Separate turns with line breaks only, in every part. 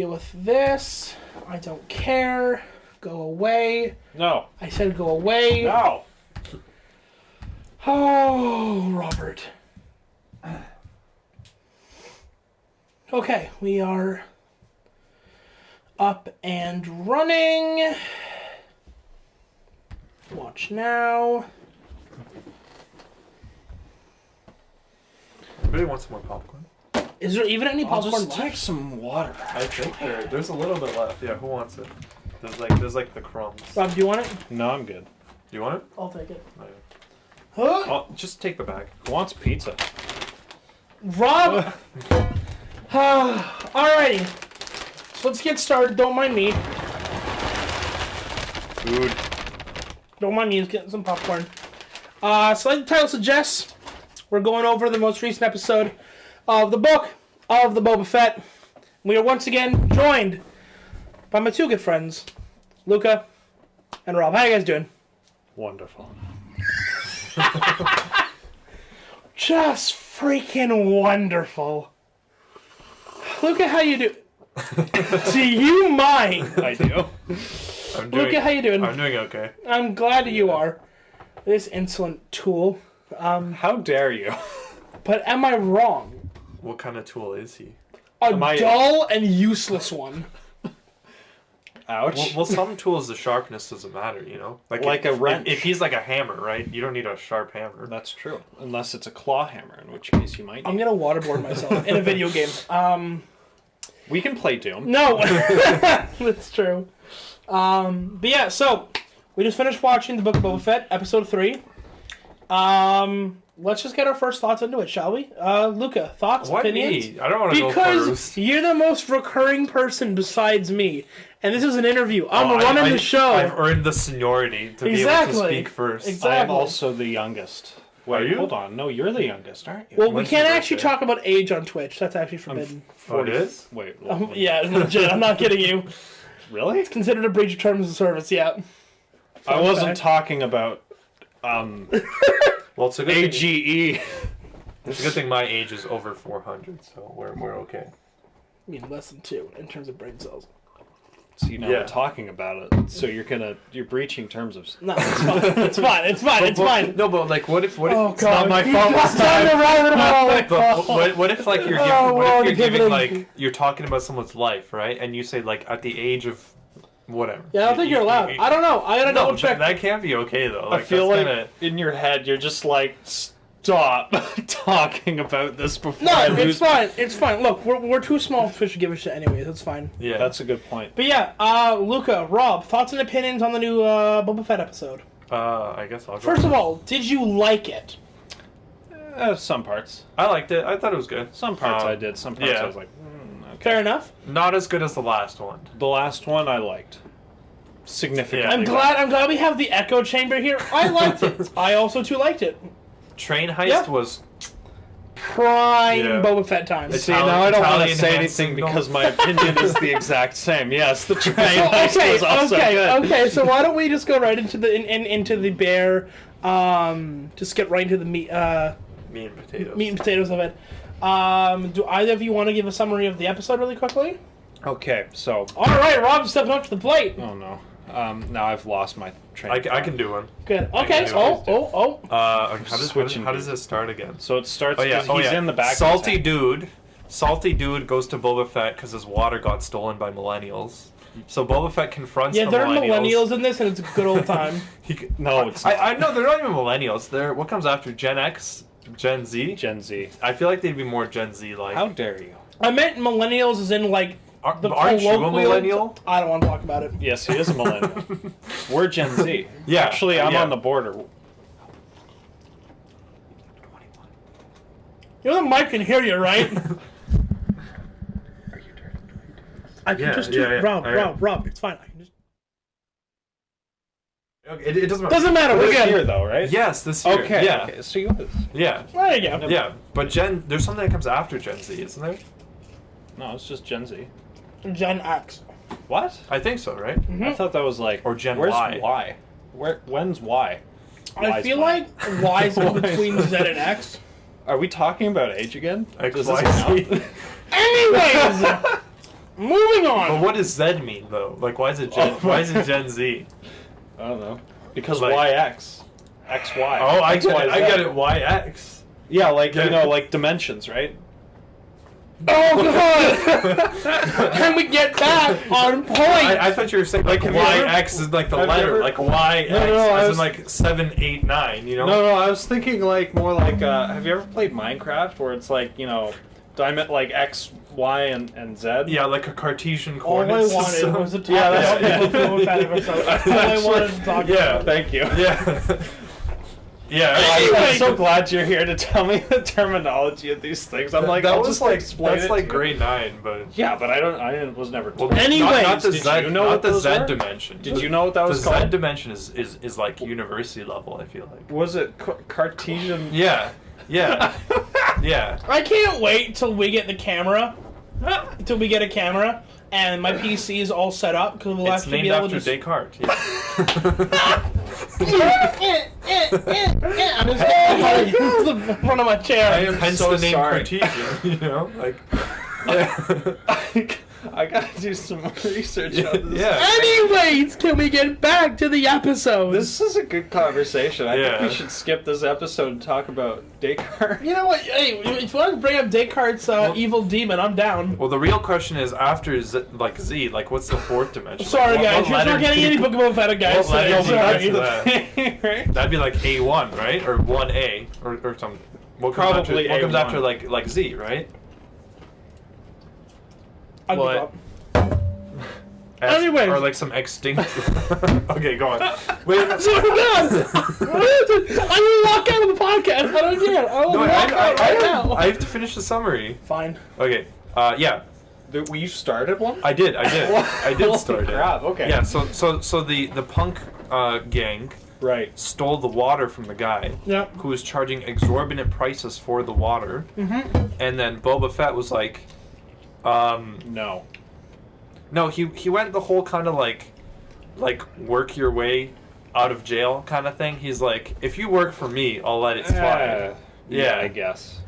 Deal with this. I don't care. Go away.
No.
I said go away.
No.
Oh, Robert. Okay, we are up and running. Watch now.
Anybody want some more popcorn?
Is there even any
I'll
popcorn
just take
left?
some water.
I think there's a little bit left. Yeah, who wants it? There's like the crumbs.
Rob, do you want it?
No, I'm good.
You want it?
I'll take it.
Oh, yeah.
Huh?
Oh, just take the bag.
Who wants pizza?
Rob! Alrighty. So let's get started. Don't mind me.
Food.
Don't mind me. Let's get some popcorn. So like the title suggests, we're going over the most recent episode of the Book of the Boba Fett. We are once again joined by my two good friends, Luca and Rob. How you guys doing?
Wonderful.
Just freaking wonderful. Luca, how you do? Do you mind?
I do.
Luca, how you doing?
I'm doing okay.
I'm glad you are. This insolent tool.
How dare you?
But am I wrong?
What kind of tool is he?
A dull and useless one.
Ouch.
Well, some tools the sharpness doesn't matter, you know?
Like a wrench.
If he's like a hammer, right? You don't need a sharp hammer.
That's true. Unless it's a claw hammer, in which case you might.
I'm gonna waterboard myself in a video game.
We can play Doom.
No, that's true. But yeah, so we just finished watching the Book of Boba Fett, episode 3. Let's just get our first thoughts into it, shall we? Luca, thoughts,
What
opinions?
me? I don't want to go
Because
first.
you're the most recurring person besides me, and this is an interview. I'm running the show.
I've earned the seniority to be able to speak first.
Exactly.
I am also the youngest. Wait,
Are you?
hold on. No, you're the youngest, aren't you?
Well, we
When's
can't
your
actually
birthday?
talk about age on Twitch. That's actually forbidden.
Oh, it is?
Wait.
Yeah, legit. I'm not kidding you.
Really?
It's considered a breach of terms of service, yeah.
I wasn't
fact.
talking about
Well, it's a good thing.
AGE.
It's a good thing my age is over 400, so we're okay.
I mean, less than 2 in terms of brain cells.
So you know
Yeah.
we're talking about it. So you're breaching terms of.
No, it's fine. It's fine. It's fine. It's fine.
No, but like, what if?
Oh,
It's
God.
not my
You
fault
got
this time.
down the rabbit hole.
But what if like you're giving,
Oh,
what
well,
if you're
give it
giving
a-
like you're talking about someone's life, right? And you say like at the age of whatever.
Yeah, I don't think you're allowed. I don't know. I gotta
No,
double check.
that can't be okay though. Like,
I feel
that's
like
kinda...
in your head you're just like, stop talking about this before
No,
I
it's
lose.
fine. It's fine. Look, we're too small fish to give a shit anyways. It's fine.
Yeah,
That's a good point.
But yeah, Luca, Rob, thoughts and opinions on the new Boba Fett episode?
I guess I'll go.
First of all, did you like it?
Some parts.
I liked it. I thought it was good.
Some parts I did. Some parts
yeah.
I was like, okay.
Fair enough.
Not as good as the last one.
The last one I liked. Significantly.
Yeah.
I'm glad we have the echo chamber here. I liked it. I also too liked it.
Train heist
Yeah.
was
Prime
Yeah.
Boba Fett time.
See, now I don't want to
Italian
say
hand
anything
signal.
because my opinion is the exact same. Yes, the train heist
Okay,
was also good.
okay. So why don't we just go right into the into the bear? Just get right into the meat
meat and potatoes.
and potatoes of it. Do either of you want to give a summary of the episode really quickly?
Okay, so...
All right, Rob, stepping up to the plate.
Oh, no. Now I've lost my train.
I can do one.
Good. Okay.
can
Oh.
How
Switching
does this start again?
So it starts
Oh yeah,
because he's in the back.
Salty dude goes to Boba Fett because his water got stolen by millennials. So Boba Fett confronts
Yeah,
the
there are
millennials.
millennials in this, and it's a good old time.
No, it's not.
I know they're not even millennials. They're what comes after Gen X, Gen Z.
Gen Z.
I feel like they'd be more Gen Z like.
How dare you?
I meant millennials as in like the
Aren't you a
colloquial-
millennial?
I don't want to talk about it.
Yes, he is a millennial. We're Gen Z.
Yeah,
Actually, I'm
yeah.
on the border.
You know the mic can hear you, right? I can
Yeah,
just do
yeah, yeah.
Rob. It's fine. I can just.
Okay, it doesn't matter.
Doesn't matter. We're
This
good.
year, though, right?
Yes, this year.
Okay.
Yeah.
Okay. So you.
Yeah.
There you go.
Yeah. But there's something that comes after Gen Z, isn't there?
No, it's just Gen Z.
Gen X.
What?
I think so, right?
I thought that was like.
Or Gen
where's
Y.
Y? When's Y?
I
Y's
feel
Y.
like Y's in between Z and X.
Are we talking about age again?
X,
Does
Y,
this count?
Z.
Anyways, Moving
But
on.
what does Z mean though? Like, why is it Gen Z?
I don't know. Because
Like-
YX. XY.
Oh, I
XY,
get it. YX.
Yeah, like,
Yeah.
you know, like dimensions, right?
Oh god! Can we get that on point?
I thought you were saying like
Have you ever-
YX is like the
have you
letter,
ever-
like YX,
No, I
as
was-
in like 7, 8, 9. You know?
No, I was thinking like more like, have you ever played Minecraft where it's like, you know, diamond like X, Y, and Z?
Yeah, like a Cartesian
All I
coordinate
wanted
system.
was to talk
Yeah,
about
that's-
the Book of Boba Fett episode. That's all I wanted to talk
Yeah.
about.
Thank you.
Yeah. Yeah.
I'm so glad you're here to tell me the terminology of these things. I'm like,
that
I'll
was
just
like
explain
that's
it
like
to you.
grade 9, but
Yeah, but I was never
well,
told.
Anyways,
not the
did
Z,
you know
not
what
the
those
Z
were?
dimension.
Did you know what that
The
was
Z
called?
dimension is like university level. I feel like.
Was it Cartesian?
Yeah. Yeah. Yeah.
I can't wait till we get the camera. Till we get a camera and my PC is all set up because we'll
It's
actually
named
be able
after
to.
Descartes. Yeah.
I'm just in the front of my chair.
I am
Hence
so
the name
sorry.
Cartesian. You know, like. Yeah.
I gotta do some more research on this.
Yeah.
Anyways, can we get back to the episode?
This is a good conversation. I think
Yeah.
we should skip this episode and talk about Descartes.
You know what? Hey, if you want to bring up Descartes' evil demon, I'm down.
Well, the real question is after Z, like what's the fourth dimension?
Sorry,
Like,
guys. You're
letter
not getting
do-
any Book of Boba Fett, guys.
What letter do you
Sorry.
get to that?
Right?
That'd be like A1, right? Or 1A, or something. What comes
Probably
after, what comes
A1.
after like Z, right?
I'll give
What?
up.
S,
Anyways.
or like some extinct. Okay, go on. Wait, no,
Sorry, God. I will walk out of the podcast. I don't care. I will
no,
walk out right now.
I have to finish the summary.
Fine.
Okay. Yeah,
You started one?
I did. I did start it.
Crap, okay.
Yeah. So the punk gang
Right.
stole the water from the guy
Yep.
who was charging exorbitant prices for the water, and then Boba Fett was like,
No.
no, he went the whole kind of like work your way out of jail kind of thing. He's like, if you work for me, I'll let it slide.
Yeah,
Yeah.
I guess.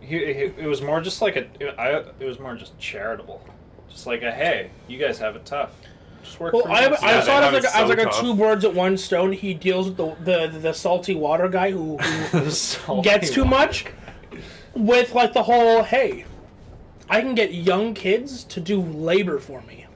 It was more just like it was more just charitable. Just like a hey, you guys have it tough. Just work
Well,
for me.
I
Yeah,
saw
they
it
have
as
it
like
so
a
tough.
two birds at one stone. He deals with the salty water guy who
Salty
gets too
water.
much with like the whole hey, I can get young kids to do labor for me.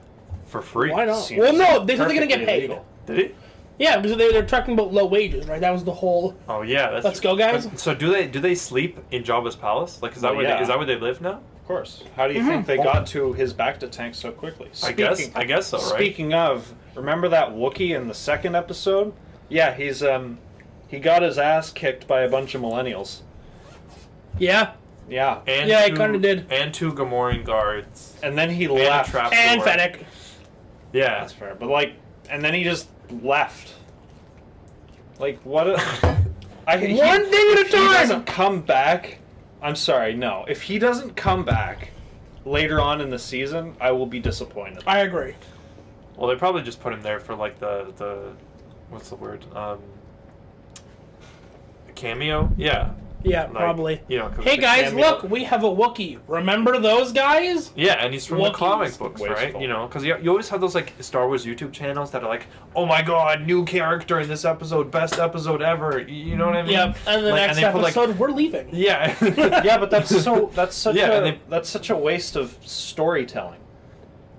For free.
Why not?
Seems
Well, no, they said they're gonna get
perfectly
paid.
legal.
Did he?
Yeah, because they're talking about low wages, right? That was the whole.
Oh yeah. That's
Let's go, guys.
But, so do they sleep in Jabba's palace? Like is that
Well,
where
yeah.
is that where they live now?
Of course. How do you think they got to his Bacta tank so quickly?
I guess so, right?
Speaking of, remember that Wookiee in the second episode? Yeah, he got his ass kicked by a bunch of millennials.
Yeah,
Yeah.
And
Yeah, he
two-
kinda did.
And 2 Gamorrean guards.
And then he
And
left.
a trap
and
door.
Fennec.
Yeah.
That's fair. But like, and then he just left. Like, what a...
One thing at a
If he
time.
doesn't come back... I'm sorry, no. If he doesn't come back later on in the season, I will be disappointed.
I agree.
Well, they probably just put him there for like the what's the word? Cameo? Yeah.
Yeah,
Like,
probably.
You know, 'cause
Hey
the
guys,
cameo-
look, we have a Wookiee. Remember those guys?
Yeah, and he's from
Wookiees.
the comic books, right?
Wasteful.
You know, because you always have those like Star Wars YouTube channels that are like, oh my god, new character in this episode, best episode ever. You know what I mean?
Yep. And the
Like,
next
they put, like-
episode, we're leaving.
Yeah.
Yeah, but that's such
Yeah,
a
and
that's such a waste of storytelling.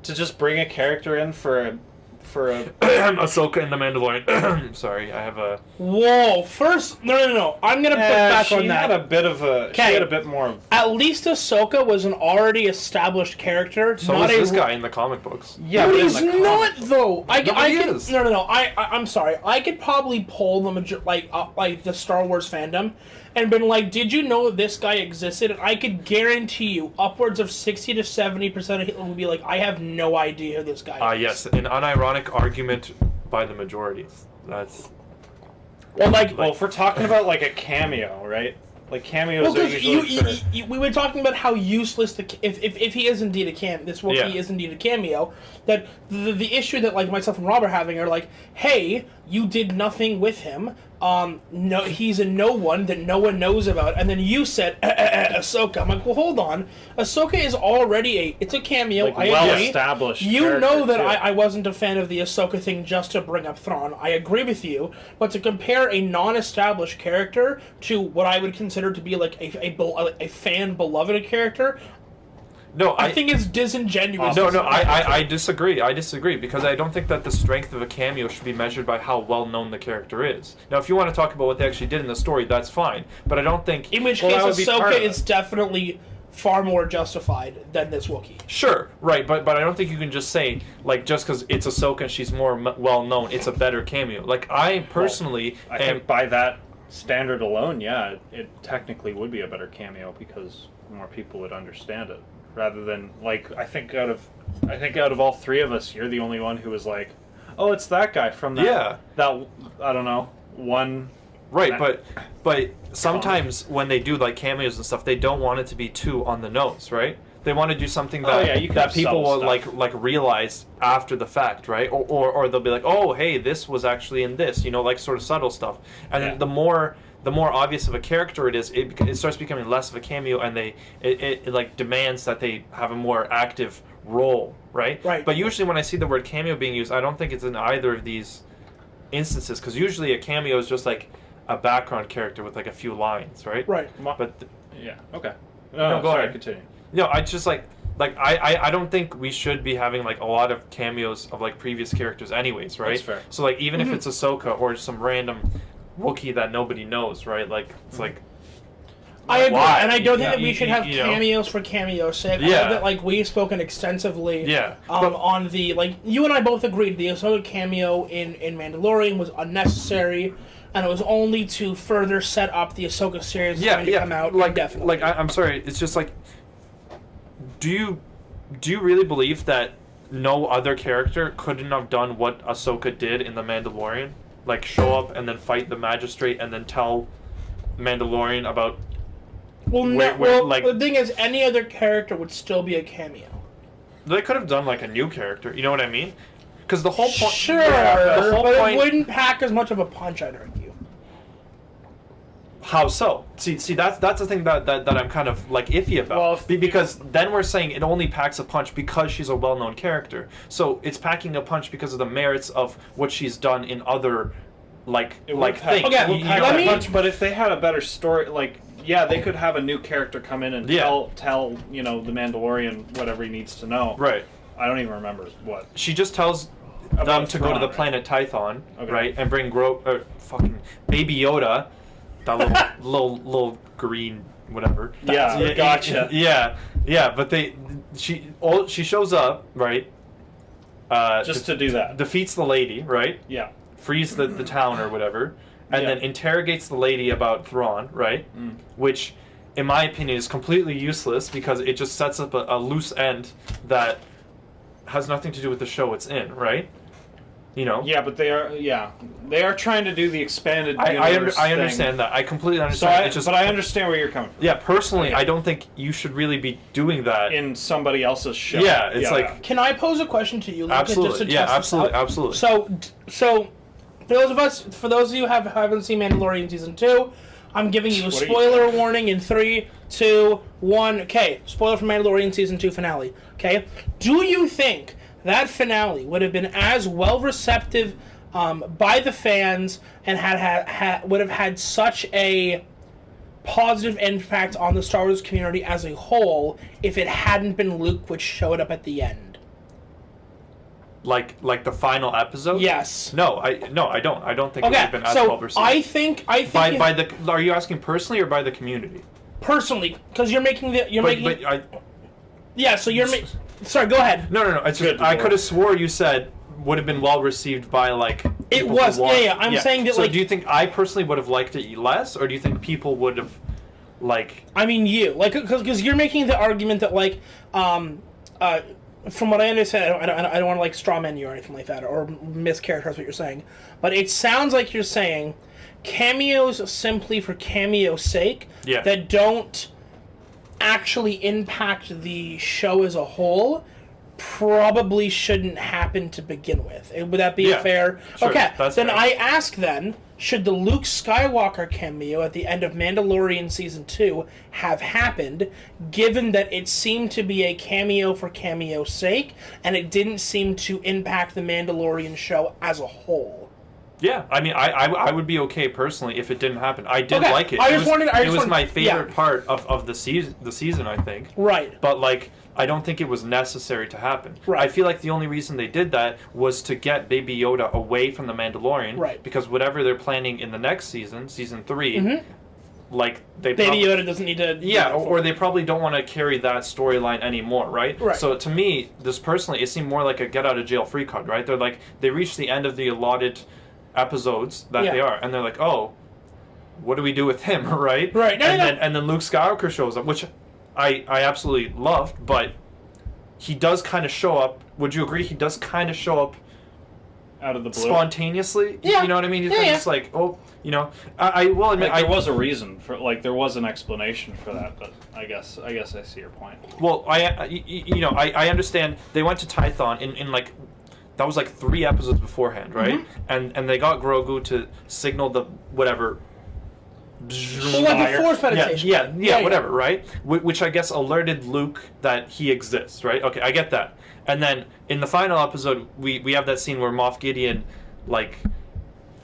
To just bring a character in for a
Ahsoka and the Mandalorian. Sorry, I have a.
Whoa! First, no. I'm gonna put back
she
on
had
that.
a bit of a she
Okay.
had a bit more of
At least Ahsoka was an already established character.
So
not
is this
a,
guy in the comic books.
yeah,
But
but in
he's
the comic-
not though. I
No, but he
could,
is.
no. I'm sorry. I could probably poll the like the Star Wars fandom, and been like, "Did you know this guy existed?" And I could guarantee you, upwards of 60 to 70% of people will be like, "I have no idea who this guy is."
Yes, an unironic argument by the majority. That's
Well, like,
Well, if we're talking about like a cameo, right? Like cameos
well,
are
'cause
usually for...
we were talking about how useless if he is indeed a this Wookiee
Yeah.
is indeed a cameo. That the issue that like myself and Rob are having are like, hey, you did nothing with him. no, he's a no one that no one knows about, and then you said Ahsoka. I'm like, well, hold on. Ahsoka is already it's a cameo.
Like,
I
well
agree.
established.
You know that
too.
I wasn't a fan of the Ahsoka thing just to bring up Thrawn. I agree with you, but to compare a non-established character to what I would consider to be like a fan beloved character.
No,
I think it's disingenuous.
No, I disagree. I disagree because I don't think that the strength of a cameo should be measured by how well known the character is. Now, if you want to talk about what they actually did in the story, that's fine. But I don't think.
In which case, Ahsoka is definitely far more justified than this Wookiee.
Sure, right, but I don't think you can just say like just because it's Ahsoka and she's more well known, it's a better cameo. Like I personally,
I think by that standard alone, yeah, it technically would be a better cameo because more people would understand it. Rather than like, I think out of all three of us, you're the only one who was like, "Oh, it's that guy from that." That I don't know one.
Right, but sometimes when they do like cameos and stuff, they don't want it to be too on the nose, right? They want to do something that that people will like realize after the fact, right? Or they'll be like, "Oh, hey, this was actually in this," like sort of subtle stuff. And then the more obvious of a character it is, it starts becoming less of a cameo, and it like demands that they have a more active role, right?
Right.
But usually when I see the word cameo being used, I don't think it's in either of these instances, because usually a cameo is just like a background character with like a few lines, right?
Right.
But
yeah, okay.
No, go ahead.
Continue.
No, I just like I don't think we should be having like a lot of cameos of like previous characters anyways, right?
That's fair.
So like even if it's Ahsoka or some random Wookiee that nobody knows, right? Like it's like
I agree,
why?
and I don't think that we
You-
should
you-
have
you know.
cameos for cameo's sake. I
Yeah.
know that like we've spoken extensively.
Yeah.
On the like you and I both agreed the Ahsoka cameo in Mandalorian was unnecessary, and it was only to further set up the Ahsoka series that's going to come out
like
indefinitely.
I'm sorry, it's just like do you really believe that no other character couldn't have done what Ahsoka did in The Mandalorian? Like show up and then fight the magistrate and then tell Mandalorian about
the thing is, any other character would still be a cameo.
they could have done like a new character, you know what I mean? Because the whole point
Sure,
the whole
but
point,
it wouldn't pack as much of a punch, I'd argue.
how so? See, that's the thing that I'm kind of like iffy about.
Well,
Because then we're saying it only packs a punch because she's a well-known character. So it's packing a punch because of the merits of what she's done in other things.
Okay,
Let me. But if they had a better story, like they could have a new character come in and tell the Mandalorian whatever he needs to know.
Right.
I don't even remember what.
She just tells
About
them to go to the
Thrawn,
planet Tython,
Okay.
right, and bring fucking Baby Yoda, that little green whatever.
Yeah, gotcha.
Yeah, but she shows up, right?
Just to do that.
Defeats the lady, right?
Yeah.
Frees the town or whatever, and then interrogates the lady about Thrawn, right? Which, in my opinion, is completely useless because it just sets up a loose end that has nothing to do with the show it's in, right?
Yeah, but they are trying to do the expanded universe
I understand that. I completely understand.
But I understand where you're coming from.
Yeah, personally, I don't think you should really be doing that
In somebody else's show.
Yeah, it's like
Can I pose a question to you, Luca?
absolutely,
Just to test this out?
absolutely.
So, for those of you who haven't seen Mandalorian season 2, I'm giving you a
What are you
spoiler warning in 3, 2, 1. Okay, spoiler for Mandalorian season 2 finale. Okay, do you think that finale would have been as well receptive by the fans and would have had such a positive impact on the Star Wars community as a whole if it hadn't been Luke which showed up at the end?
Like the final episode?
Yes.
No, I don't. I don't think it would have been as well received.
I think
by the. Are you asking personally or by the community?
personally, because you're making the yeah. So you're sorry. Go ahead.
No. It's just, I could have swore you said would have been well received by like.
It was. Yeah. I'm saying that.
So
like,
do you think I personally would have liked it less, or do you think people would have like?
I mean, because you're making the argument that like from what I understand, I don't want to like strawman you or anything like that, or mischaracterize what you're saying, but it sounds like you're saying cameos simply for cameo's sake that don't actually impact the show as a whole probably shouldn't happen to begin with. Would that be fair?
Sure,
okay, then
fair.
I ask then, should the Luke Skywalker cameo at the end of Mandalorian Season 2 have happened, given that it seemed to be a cameo for cameo's sake, and it didn't seem to impact the Mandalorian show as a whole?
Yeah, I mean, I would be okay personally if it didn't happen. I did like it.
It
was my favorite part of the season, I think.
Right.
But, like, I don't think it was necessary to happen.
Right.
I feel like the only reason they did that was to get Baby Yoda away from the Mandalorian.
Right.
Because whatever they're planning in the next season, Season 3, like,
Baby Yoda doesn't need to...
Yeah, or they probably don't want to carry that storyline anymore, right?
Right.
So to me, this personally, it seemed more like a get-out-of-jail-free card, right? They're like, they reached the end of the allotted episodes that they are, and they're like, oh, what do we do with him, right?
Right.
And then Luke Skywalker shows up, which I absolutely loved, but he does kind of show up. Would you agree? He does kind of show up
out of the blue,
spontaneously.
Yeah.
You know what I mean? He's kind of just like, oh, you know. I will admit,
there was a reason for, like, there was an explanation for that, but I guess I see your point.
Well, I understand. They went to Tython in like. That was like 3 episodes beforehand, right? And they got Grogu to signal the whatever.
Well, like the Force meditation.
Yeah, whatever, right? Which I guess alerted Luke that he exists, right? Okay, I get that. And then in the final episode, we have that scene where Moff Gideon, like,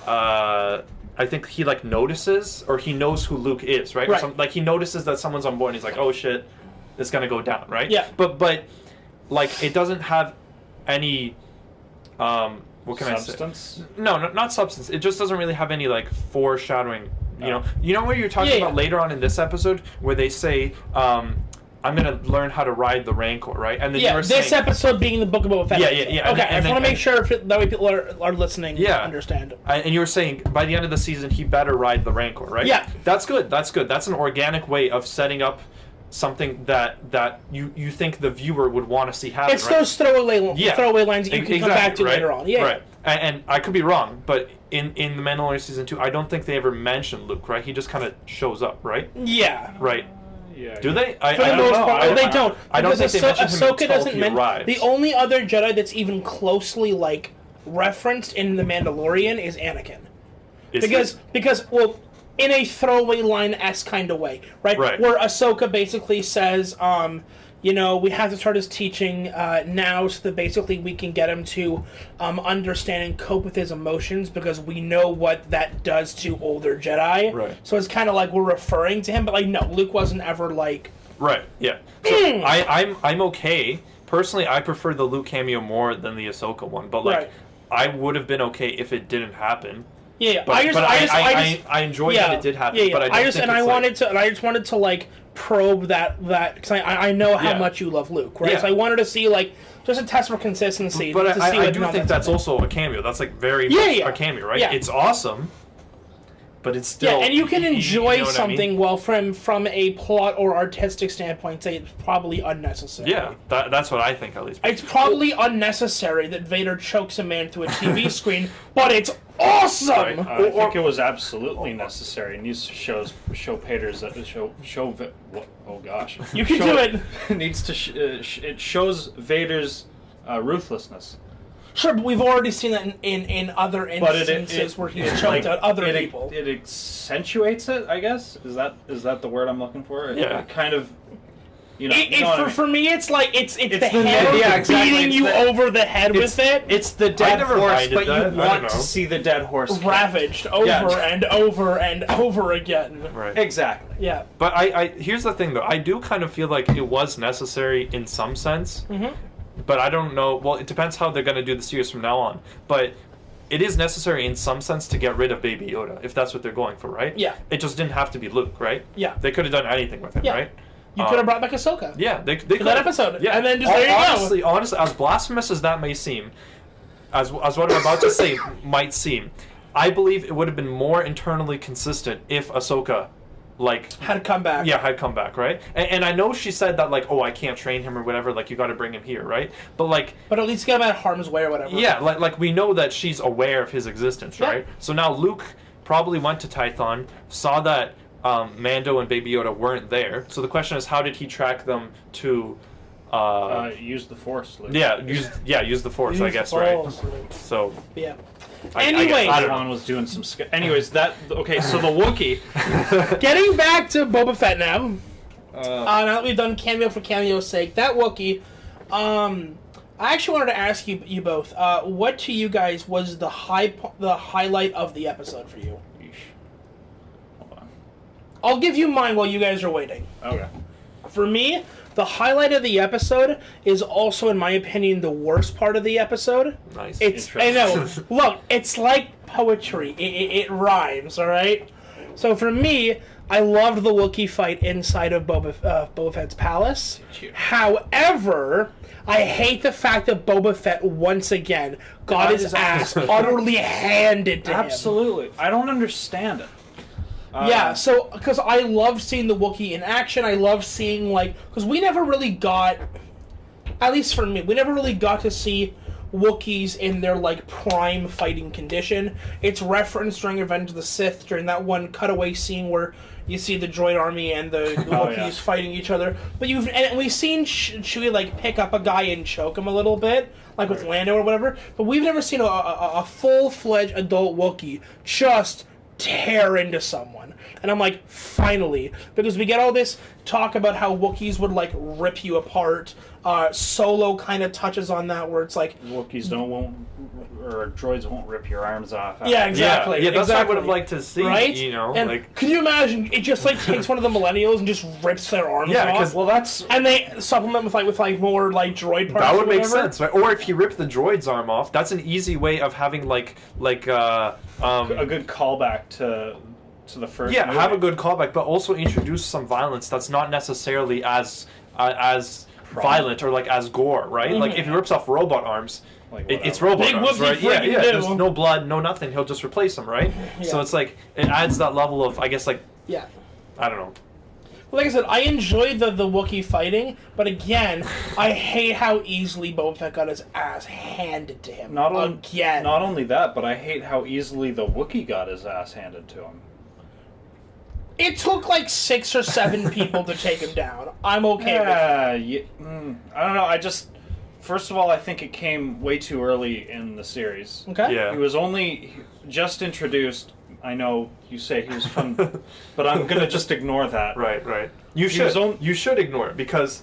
I think he like notices or he knows who Luke is, right?
Right.
Like he notices that someone's on board, and he's like, "Oh shit, it's gonna go down," right?
Yeah.
But like it doesn't have any. What can
substance?
I say? No, not substance. It just doesn't really have any like foreshadowing. You know what you're talking about later on in this episode, where they say, "I'm going to learn how to ride the Rancor," right? And then
this episode being the Book of Boba Fett.
Yeah.
Okay, I just want to make sure that way people are listening. Understand.
And you were saying by the end of the season he better ride the Rancor, right?
Yeah,
that's good. That's an organic way of setting up something that you think the viewer would want to see happen.
It's those throwaway lines that you can come back to later on. Yeah,
right. And I could be wrong, but in the Mandalorian Season 2, I don't think they ever mention Luke, right? He just kind of shows up, right?
Yeah.
Right.
Yeah.
Do they?
For the most part, they don't.
I don't think they mention him
Ahsoka
until
doesn't
he arrives.
The only other Jedi that's even closely like referenced in the Mandalorian is Anakin. Because in a throwaway line-esque kind of way, right? Where Ahsoka basically says, we have to start his teaching now so that basically we can get him to understand and cope with his emotions because we know what that does to older Jedi.
Right.
So it's kind of like we're referring to him, but like, no, Luke wasn't ever like...
Right, yeah. So I'm okay. Personally, I prefer the Luke cameo more than the Ahsoka one, but like, I would have been okay if it didn't happen.
Yeah,
but I enjoyed that it did happen. But I
just wanted to like probe that because I know how much you love Luke, right? So I wanted to see like just a test for consistency.
But I do think that's also a cameo. That's like very much a cameo, right?
Yeah.
It's awesome, but it's still
and you can enjoy something well from a plot or artistic standpoint. Say it's probably unnecessary.
Yeah, that's what I think at least.
It's probably unnecessary that Vader chokes a man through a TV screen, but it's awesome.
Right. I think it was absolutely necessary. It needs to show Vader's oh gosh,
you can do it.
It needs to it shows Vader's ruthlessness.
Sure, but we've already seen that in other instances where he's choked out other people.
It accentuates it, I guess. Is that the word I'm looking for?
Yeah.
It kind of.
For me, it's like it's the head beating you over the head with it.
It's the dead horse, but you want to see the dead horse
ravaged over and over and over again.
Right.
Exactly.
Yeah.
But I here's the thing though. I do kind of feel like it was necessary in some sense.
Mm-hmm.
But I don't know. Well, it depends how they're going to do the series from now on. But it is necessary in some sense to get rid of Baby Yoda, if that's what they're going for, right?
Yeah.
It just didn't have to be Luke, right?
Yeah.
They could have done anything with him, right?
You could have brought back Ahsoka.
Yeah, they could.
That episode. Yeah. And then just there you
go. Honestly, as blasphemous as that may seem, as what I'm about to say might seem, I believe it would have been more internally consistent if Ahsoka
had come back.
Yeah, had come back, right? And I know she said that, like, oh, I can't train him or whatever, like, you got to bring him here, right? But
at least get him out of harm's way or whatever.
Yeah, like we know that she's aware of his existence, right? So now Luke probably went to Tython, saw that Mando and Baby Yoda weren't there. So the question is, how did he track them to
Use the Force, Luke.
Use the Force, I guess, right? So
yeah.
Anyway,
Padawan was doing some. Anyways, okay. So the Wookiee.
Getting back to Boba Fett now. Now that we've done cameo for cameo's sake, that Wookiee. I actually wanted to ask you both. What to you guys was the highlight of the episode for you?
Hold on.
I'll give you mine while you guys are waiting.
Okay.
For me, the highlight of the episode is also, in my opinion, the worst part of the episode.
Nice.
I know. Look, it's like poetry. It rhymes, all right? So for me, I loved the Wookiee fight inside of Boba Fett's palace. However, I hate the fact that Boba Fett once again got his ass utterly handed to him.
Absolutely. I don't understand it.
Yeah, so, because I love seeing the Wookiee in action, I love seeing, because we never really got, at least for me, we never really got to see Wookiees in their, prime fighting condition. It's referenced during Revenge of the Sith, during that one cutaway scene where you see the droid army and the Wookiees fighting each other. But we've seen Chewie, pick up a guy and choke him a little bit, with Lando or whatever, but we've never seen a full-fledged adult Wookiee just tear into someone. And I'm like, finally. Because we get all this talk about how Wookiees would, rip you apart. Solo kind of touches on that, where it's like...
Wookiees or droids won't rip your arms off.
Yeah, exactly.
Yeah, that's what I would have liked to see,
right?
And
can you imagine, it just, takes one of the Millennials and just rips their arms off?
Because,
that's...
And they supplement with more, droid parts.
That would make sense, right? Or if you rip the droid's arm off, that's an easy way of having, a good
callback to the first movie.
Have a good callback, but also introduce some violence that's not necessarily as violent or as gore, right?
Mm-hmm.
If he rips off robot arms, it's robot
Big
arms, right? Yeah.
do.
There's no blood, no nothing. He'll just replace them, right?
Yeah.
So it's it adds that level of, I guess,
yeah.
I don't know.
Like I said, I enjoyed the Wookiee fighting, but again, I hate how easily Boba Fett got his ass handed to him.
Not only that, but I hate how easily the Wookiee got his ass handed to him.
It took 6 or 7 people to take him down. I'm okay with it.
I don't know. First of all, I think it came way too early in the series.
Okay.
Yeah.
He was only just introduced. I know you say he was fun, but I'm gonna just ignore that.
Right. You should ignore it because.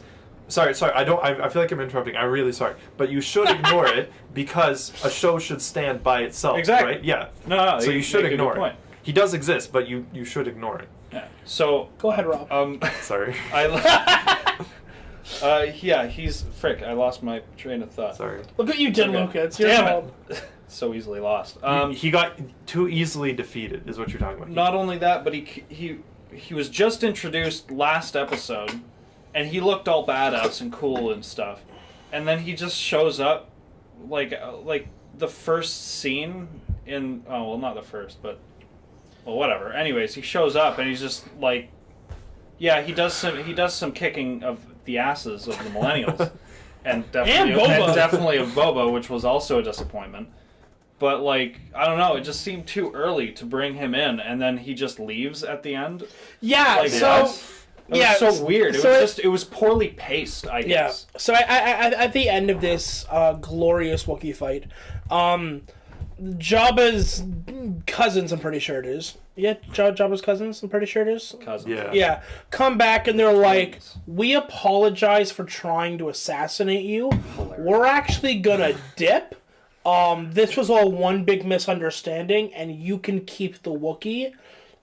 Sorry. I feel like I'm interrupting. I'm really sorry, but you should ignore it because a show should stand by itself.
Exactly.
Right? Yeah.
No.
So you should ignore it. He does exist, but you should ignore it.
Yeah. So
go ahead, Rob.
Sorry.
He's frick. I lost my train of thought.
Sorry.
Look what you did, Luca. It's your
fault. So easily lost.
He got too easily defeated, is what you're talking about.
Not only that, but he was just introduced last episode, and he looked all badass and cool and stuff, and then he just shows up, like the first scene in not the first, but whatever. Anyways, he shows up and he's just he does some kicking of the asses of the Millennials, and definitely of Boba, which was also a disappointment. But I don't know, it just seemed too early to bring him in, and then he just leaves at the end.
Yeah,
it was so weird. It was poorly paced, I guess.
Yeah. So at the end of this glorious Wookiee fight, Jabba's cousins, I'm pretty sure it is. Yeah, Jabba's cousins, I'm pretty sure it is.
Cousins.
Yeah. Come back and they're like, we apologize for trying to assassinate you. Hilarious. We're actually gonna dip. This was all one big misunderstanding, and you can keep the Wookiee.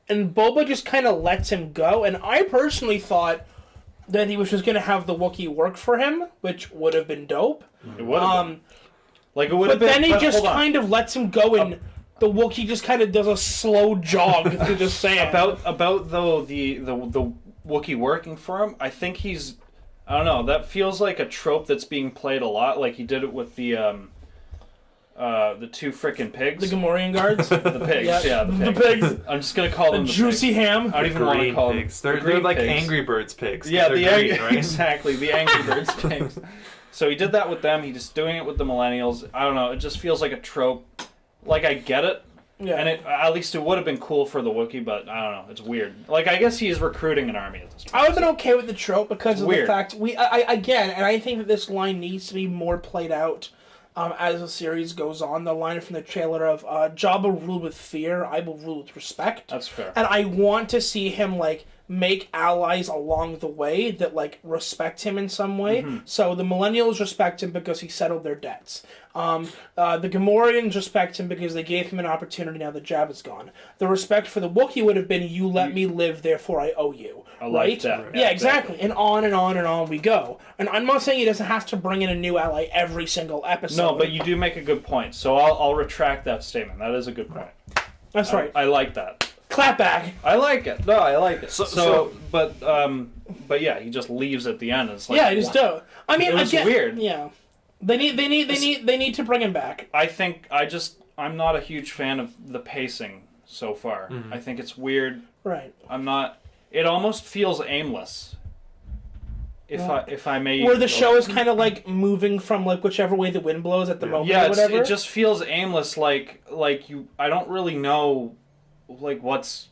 And Boba just kind of lets him go, and I personally thought that he was just going to have the Wookiee work for him, which would have been dope.
It would have been. It would have
been. But then he just
kind
of lets him go, and the Wookiee just kind of does a slow jog through the sand.
About the Wookiee working for him, I think he's... I don't know, that feels like a trope that's being played a lot, like he did it with the two frickin' pigs.
The Gamorrean guards?
The pigs, the pigs. I'm just going to call them the
juicy
pigs.
Ham.
I don't even want to call
pigs.
them
They're like
pigs.
Angry Birds pigs.
Yeah,
right?
Exactly, the Angry Birds pigs. So he did that with them, he's just doing it with the Millennials. I don't know, it just feels like a trope. I get it,
Yeah.
And at least it would have been cool for the Wookiee, but I don't know. It's weird. Like, I guess he's recruiting an army at this point.
I would have been okay with the trope because of
weird.
the fact again, and I think that this line needs to be more played out as the series goes on. The line from the trailer of Jabba ruled with fear, I will rule with respect.
That's fair.
And I want to see him like make allies along the way that like respect him in some way.
Mm-hmm.
So the Millennials respect him because he settled their debts. The Gamorreans respect him because they gave him an opportunity now that Jabba's gone. The respect for the Wookiee would have been, you let me live, therefore I owe you. Right? Yeah, exactly. And on and on and on we go. And I'm not saying he doesn't have to bring in a new ally every single episode.
No, but you do make a good point. So I'll retract that statement. That is a good point.
That's right.
I like that.
Clap back.
I like it. No, I like it. But yeah, he just leaves at the end. It's like,
yeah, he just do. I mean,
it was weird.
Yeah, they need to bring him back.
I'm not a huge fan of the pacing so far. Mm-hmm. I think it's weird.
Right.
I'm not. It almost feels aimless. If I may.
Where the show is kind of like moving from like whichever way the wind blows at the moment.
Yeah,
or whatever.
It just feels aimless. Like you. I don't really know. Like what's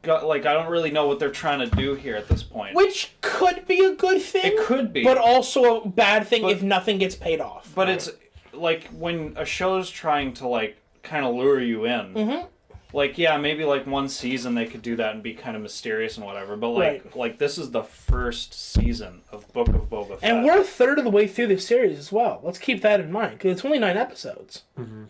got, like I don't really know what they're trying to do here at this point.
Which could be a good thing.
It could be.
But also a bad thing if nothing gets paid off.
But it's like when a show's trying to like kind of lure you in.
Mm-hmm.
Like yeah, maybe like one season they could do that and be kind of mysterious and whatever. But like this is the first season of Book of Boba Fett.
And we're a third of the way through this series as well. Let's keep that in mind because it's only 9 episodes.
Mm-hmm.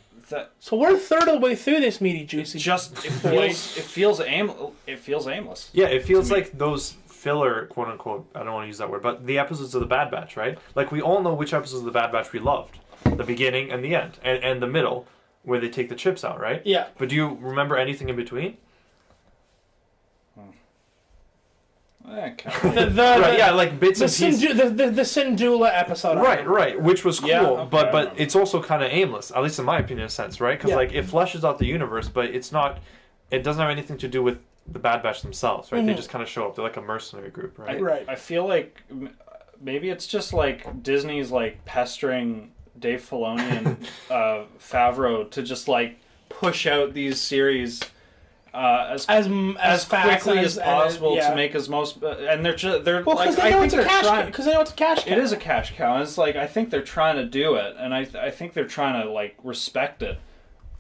So we're a third of the way through this meaty juicy.
It feels aimless.
Yeah, it feels like those filler, quote unquote. I don't want to use that word, but the episodes of the Bad Batch, right? Like we all know which episodes of the Bad Batch we loved, the beginning and the end, and the middle where they take the chips out, right?
Yeah.
But do you remember anything in between?
Like
bits and pieces.
The Syndulla episode.
Right, which was cool,
okay,
but it's also kind of aimless, at least in my opinion, in a sense, right? Because like it fleshes out the universe, but it doesn't have anything to do with the Bad Batch themselves, right? Mm-hmm. They just kind of show up. They're like a mercenary group, right?
Right.
I feel like maybe it's just like Disney's like pestering Dave Filoni and Favreau to just like push out these series. As quickly as possible to make as most, and they're
well,
like
they know it's a cash cow. Because they know it's a cash cow.
It is a cash cow, and it's like I think they're trying to do it, and I think they're trying to like respect it,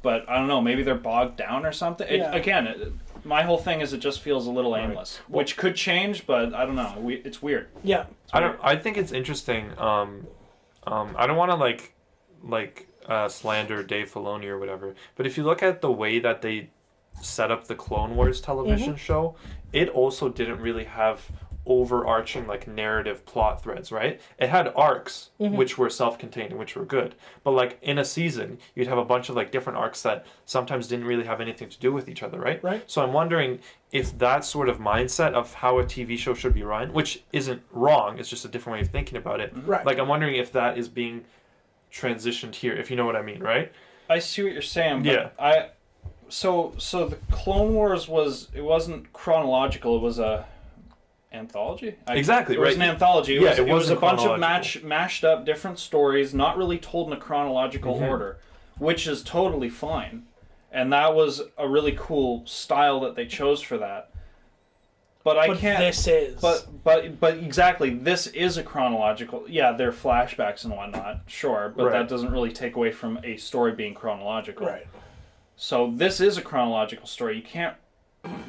but I don't know, maybe they're bogged down or something. My whole thing is it just feels a little aimless, which could change, but I don't know. It's weird.
Yeah,
I think it's interesting. I don't want to slander Dave Filoni or whatever, but if you look at the way that they set up the Clone Wars television show, it also didn't really have overarching like narrative plot threads, right? It had arcs which were self-contained, which were good, but like in a season you'd have a bunch of like different arcs that sometimes didn't really have anything to do with each other, right? So I'm wondering if that sort of mindset of how a TV show should be run, which isn't wrong, it's just a different way of thinking about it, like I'm wondering if that is being transitioned here, if you know what I mean, right?
I see what you're saying, but So the Clone Wars wasn't chronological. It was a anthology.
Exactly,
It was an anthology. It was a bunch of mashed up different stories, not really told in a chronological order, which is totally fine. And that was a really cool style that they chose for that. But
this is.
But exactly, this is a chronological. Yeah, there are flashbacks and whatnot, sure, but that doesn't really take away from a story being chronological.
Right.
So this is a chronological story. You can't.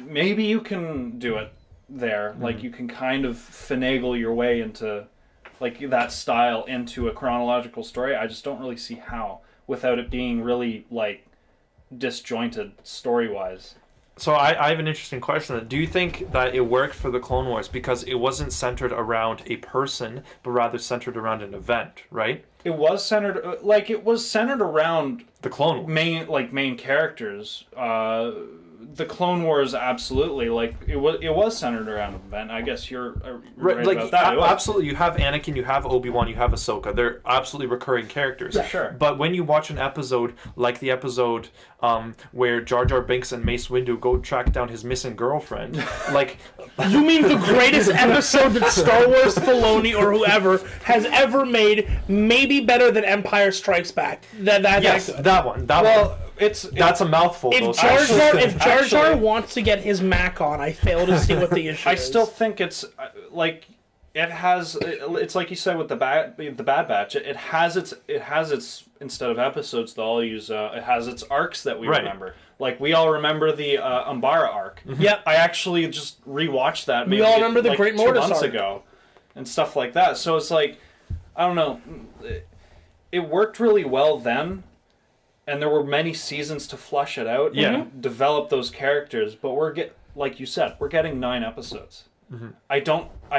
Maybe you can do it there. Like you can kind of finagle your way into, like that style into a chronological story. I just don't really see how without it being really like disjointed story wise.
So I have an interesting question. Do you think that it worked for the Clone Wars because it wasn't centered around a person, but rather centered around an event, right?
It was centered around
the Clone Wars.
main characters. The Clone Wars, absolutely. Like it was centered around an event. I guess you're right about that.
Absolutely, you have Anakin, you have Obi-Wan, you have Ahsoka. They're absolutely recurring characters.
Yeah, sure.
But when you watch an episode like the episode where Jar Jar Binks and Mace Windu go track down his missing girlfriend, like
you mean the greatest episode that Star Wars, Filoni, or whoever has ever made, maybe better than Empire Strikes Back.
That one. that's a mouthful.
If Jar Jar wants to get his Mac on, I fail to see what the issue is.
I still think it's like it has. It's like you said with the Bad Batch. It has its instead of episodes, they'll all use. It has its arcs that we remember. Like we all remember the Umbara arc.
Yep.
I actually just rewatched that.
We all remember the Great Mortis
2 months
arc
ago, and stuff like that. So it's like, I don't know. It worked really well then, and there were many seasons to flush it out and develop those characters. But like you said, we're getting 9 episodes. Mm-hmm. I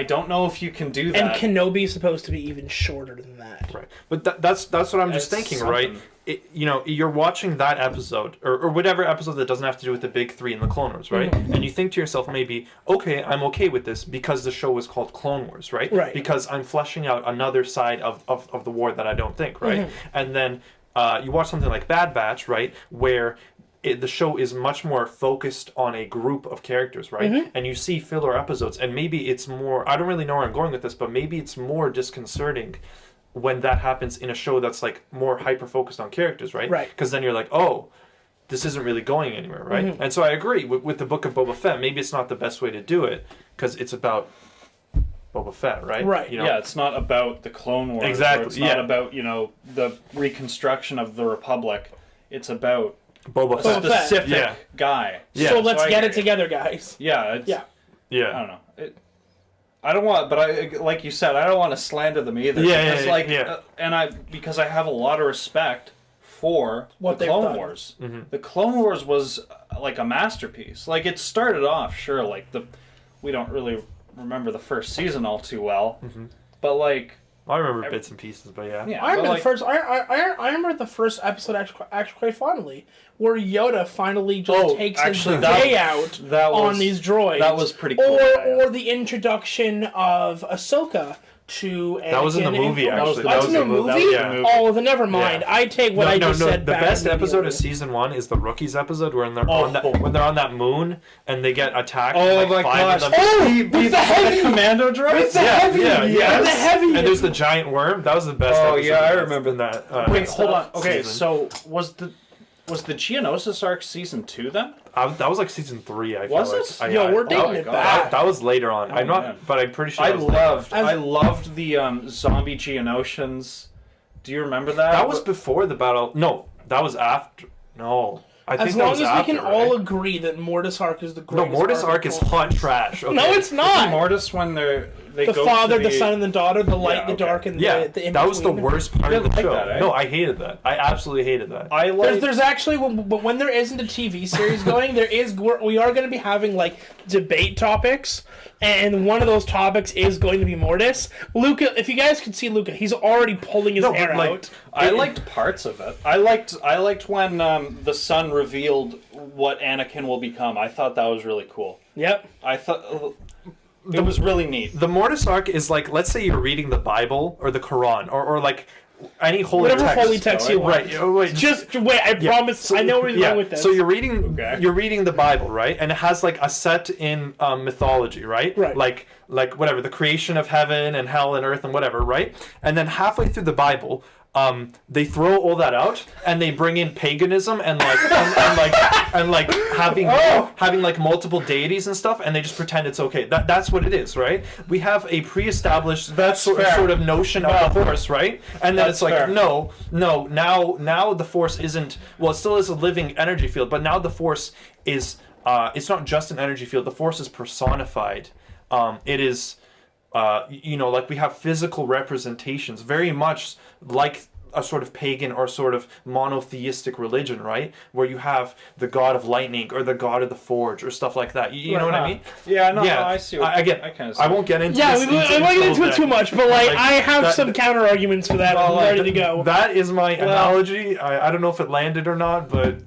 don't know if you can do that.
And Kenobi's supposed to be even shorter than that.
Right. But that's what I'm just thinking, right? You're watching that episode, or whatever episode that doesn't have to do with the big 3 in the Clone Wars, right? Mm-hmm. And you think to yourself, maybe, okay, I'm okay with this because the show is called Clone Wars, right?
Right.
Because I'm fleshing out another side of the war that I don't think, right? Mm-hmm. And then you watch something like Bad Batch, right? Where the show is much more focused on a group of characters, right? Mm-hmm. And you see filler episodes, and maybe it's more... I don't really know where I'm going with this, but maybe it's more disconcerting when that happens in a show that's like more hyper-focused on characters, right?
Right.
Because then you're like, oh, this isn't really going anywhere, right? Mm-hmm. And so I agree with the Book of Boba Fett. Maybe it's not the best way to do it, because it's about Boba Fett, right?
Right.
Yeah, it's not about the Clone Wars.
Exactly.
It's not about, the reconstruction of the Republic. It's about...
Boba Fett.
A specific guy.
Yeah. So let's get it together, guys.
Yeah.
Yeah.
I don't know. I don't want, but like you said, I don't want to slander them either. Because I have a lot of respect for the Clone Wars. Mm-hmm. The Clone Wars was like a masterpiece. Like it started off, sure, like we don't really remember the first season all too well, but like.
I remember bits and pieces, but
I remember I remember the first episode actually quite fondly, where Yoda finally just takes his day out on these droids.
That was pretty cool.
Or the introduction of Ahsoka to Anakin.
That was in the movie, actually.
That was in the movie? Oh, then never mind. Yeah. I take what I just said back.
The best episode of season 1 is the Rookies episode when they're on that moon and they get attacked.
Oh my gosh!
With the heavy
commando droids.
With the heavy, the heavy.
And there's the giant worm. That was the best.
Oh
episode
yeah, I remember that.
Wait,
hold on. Okay, so was the Geonosis arc season 2 then?
That was like season 3. I
was
feel
it?
Yo, we're dating it back.
That was later on. I'm not,
man.
but I'm pretty sure.
I loved the zombie Geonosians. Do you remember that?
That was before the battle. No, that was after. No. I think
as long as we can all agree that Mortis arc is the greatest.
No, Mortis arc is hot trash. Okay.
No, it's not.
Mortis when they
the
go
father,
to
the son, and the daughter, the light, the dark, and the in-between.
That was the worst part of the show.
That, eh?
No, I hated that. I absolutely hated that.
There's actually, but when there isn't a TV series going, we are going to be having like debate topics, and one of those topics is going to be Mortis. Luca, if you guys could see Luca, he's already pulling his hair out.
I liked parts of it. I liked when the son revealed what Anakin will become. I thought that was really cool.
Yep.
I thought it was really neat.
The Mortis arc is like, let's say you're reading the Bible or the Quran or like any holy
whatever
text.
Holy text you want.
Right. Wait,
just wait. I promise. So, I know where you're going with this.
So you're reading the Bible, right? And it has like a set in mythology, right?
Right.
Like whatever, the creation of heaven and hell and earth and whatever, right? And then halfway through the Bible, they throw all that out and they bring in paganism and having like multiple deities and stuff, and they just pretend it's okay. That's what it is, right? We have a pre-established sort of notion of the Force, right? And then it's like fair. No. Now the Force isn't. Well, it still is a living energy field, but now the Force is. It's not just an energy field. The Force is personified. It is. Like we have physical representations, very much like a sort of pagan or sort of monotheistic religion, right? Where you have the god of lightning or the god of the forge or stuff like that. You know what I mean?
Yeah, no, I see.
I won't get into
this. Yeah, we won't get into it too much, but like I have some counter arguments for that. I'm ready to go.
That is my analogy. I don't know if it landed or not, but.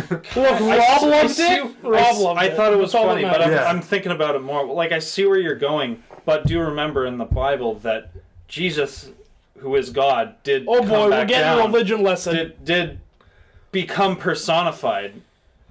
Look, Rob loved it.
I thought it was funny, but I'm thinking about it more. Like, I see where you're going, but do remember in the Bible that Jesus, who is God, did
we're getting a religion lesson.
Did become personified.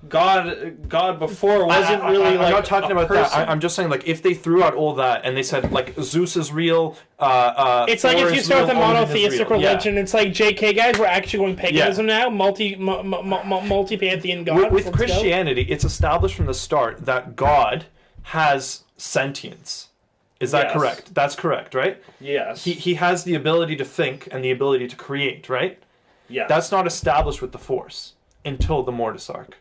God before wasn't really
I'm
like
not talking about
person.
that. I'm just saying, like, if they threw out all that and they said, like, Zeus is real,
it's like if you start with a monotheistic religion,
yeah.
it's like, JK guys, we're actually going paganism now, multi-pantheon God.
With Christianity, it's established from the start that God has sentience. Is that correct? That's correct, right?
Yes.
He has the ability to think and the ability to create, right?
Yeah.
That's not established with the Force until the Mortis arc.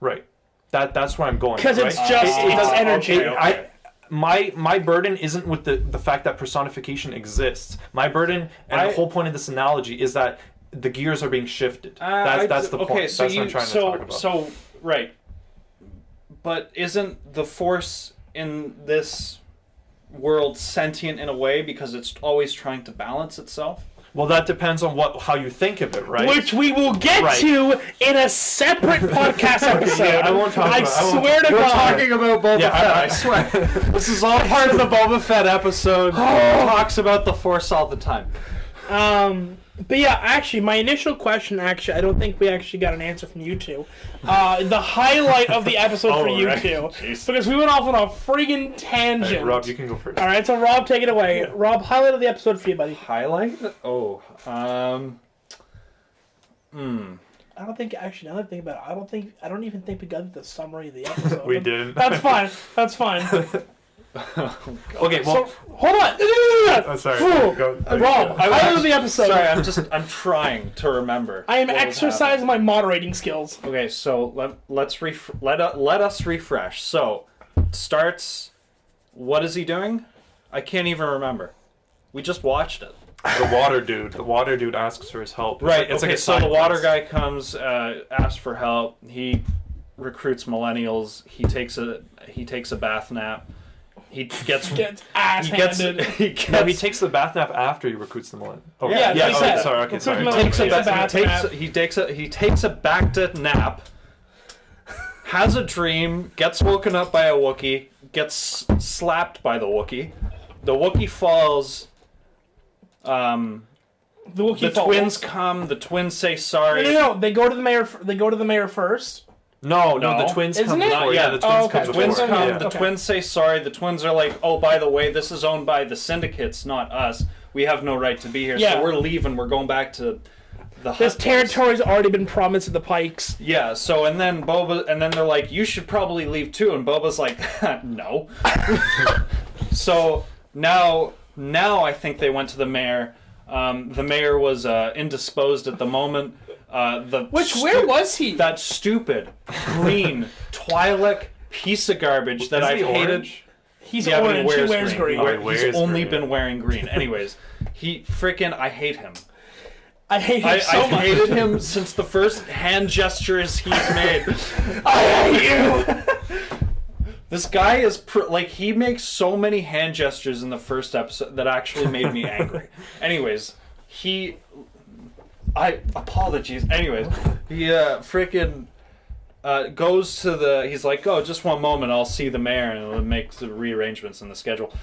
Right. That's where I'm going.
Because
right?
it's just it's energy.
Okay.
My burden isn't with the fact that personification exists. My burden, and the whole point of this analogy, is that the gears are being shifted. That's the point.
Okay, so
that's what I'm trying to talk about.
So, right. But isn't the Force in this world sentient in a way because it's always trying to balance itself?
Well, that depends on how you think of it, right?
Which we will get to in a separate podcast episode.
Yeah, I won't talk about it.
I swear to God.
We're talking about Boba Fett, I swear. This is all part of the Boba Fett episode. Talks about the Force all the time.
But yeah, actually, my initial question, I don't think we actually got an answer from you two. The highlight of the episode for you two. Jeez. Because we went off on a friggin' tangent.
Hey, Rob, you can go first.
Alright, so Rob, take it away. Rob, highlight of the episode for you, buddy.
Highlight? Oh,
I don't think, actually, now that I think about it, I don't even think we got the summary of the episode.
We didn't.
That's fine. That's fine.
Okay, well,
so, hold on.
sorry.
Rob, highlight of the episode.
Sorry, I'm trying to remember.
I am exercising my moderating skills.
Okay, so let us refresh. So, starts. What is he doing? I can't even remember. We just watched it.
The water dude asks for his help.
Right.
It's
okay.
like
So the water guy comes, asks for help. He recruits millennials. He takes a bath nap. He gets
ass handed.
No, he takes the bath nap after he recruits the millennials. Oh,
yeah.
Okay, sorry. Okay, sorry.
He takes a backed nap. Has a dream. Gets woken up by a Wookiee. Gets slapped by the Wookiee. The Wookiee falls. The twins come. The twins say sorry.
No. They go to the mayor. They go to the mayor first.
No. The twins come before.
Yeah,
the twins come before.
Twins come.
Yeah.
The twins say sorry. The twins are like, oh, by the way, this is owned by the syndicates, not us. We have no right to be here, so we're leaving. We're going back to the
this territory's already been promised to the Pikes.
Yeah. So and then they're like, you should probably leave too. And Boba's like, no. So now I think they went to the mayor. The mayor was indisposed at the moment.
Where was he?
That stupid green Twi'lek piece of garbage that I've hated.
He's orange. He wears green.
He's only been wearing green. Anyways, I hate him.
I hate him so much.
I've hated him since the first hand gestures he's made.
I hate you.
This guy is he makes so many hand gestures in the first episode that actually made me angry. Anyways, apologies. Anyways, he goes to he's like, oh, just one moment, I'll see the mayor and make the rearrangements in the schedule.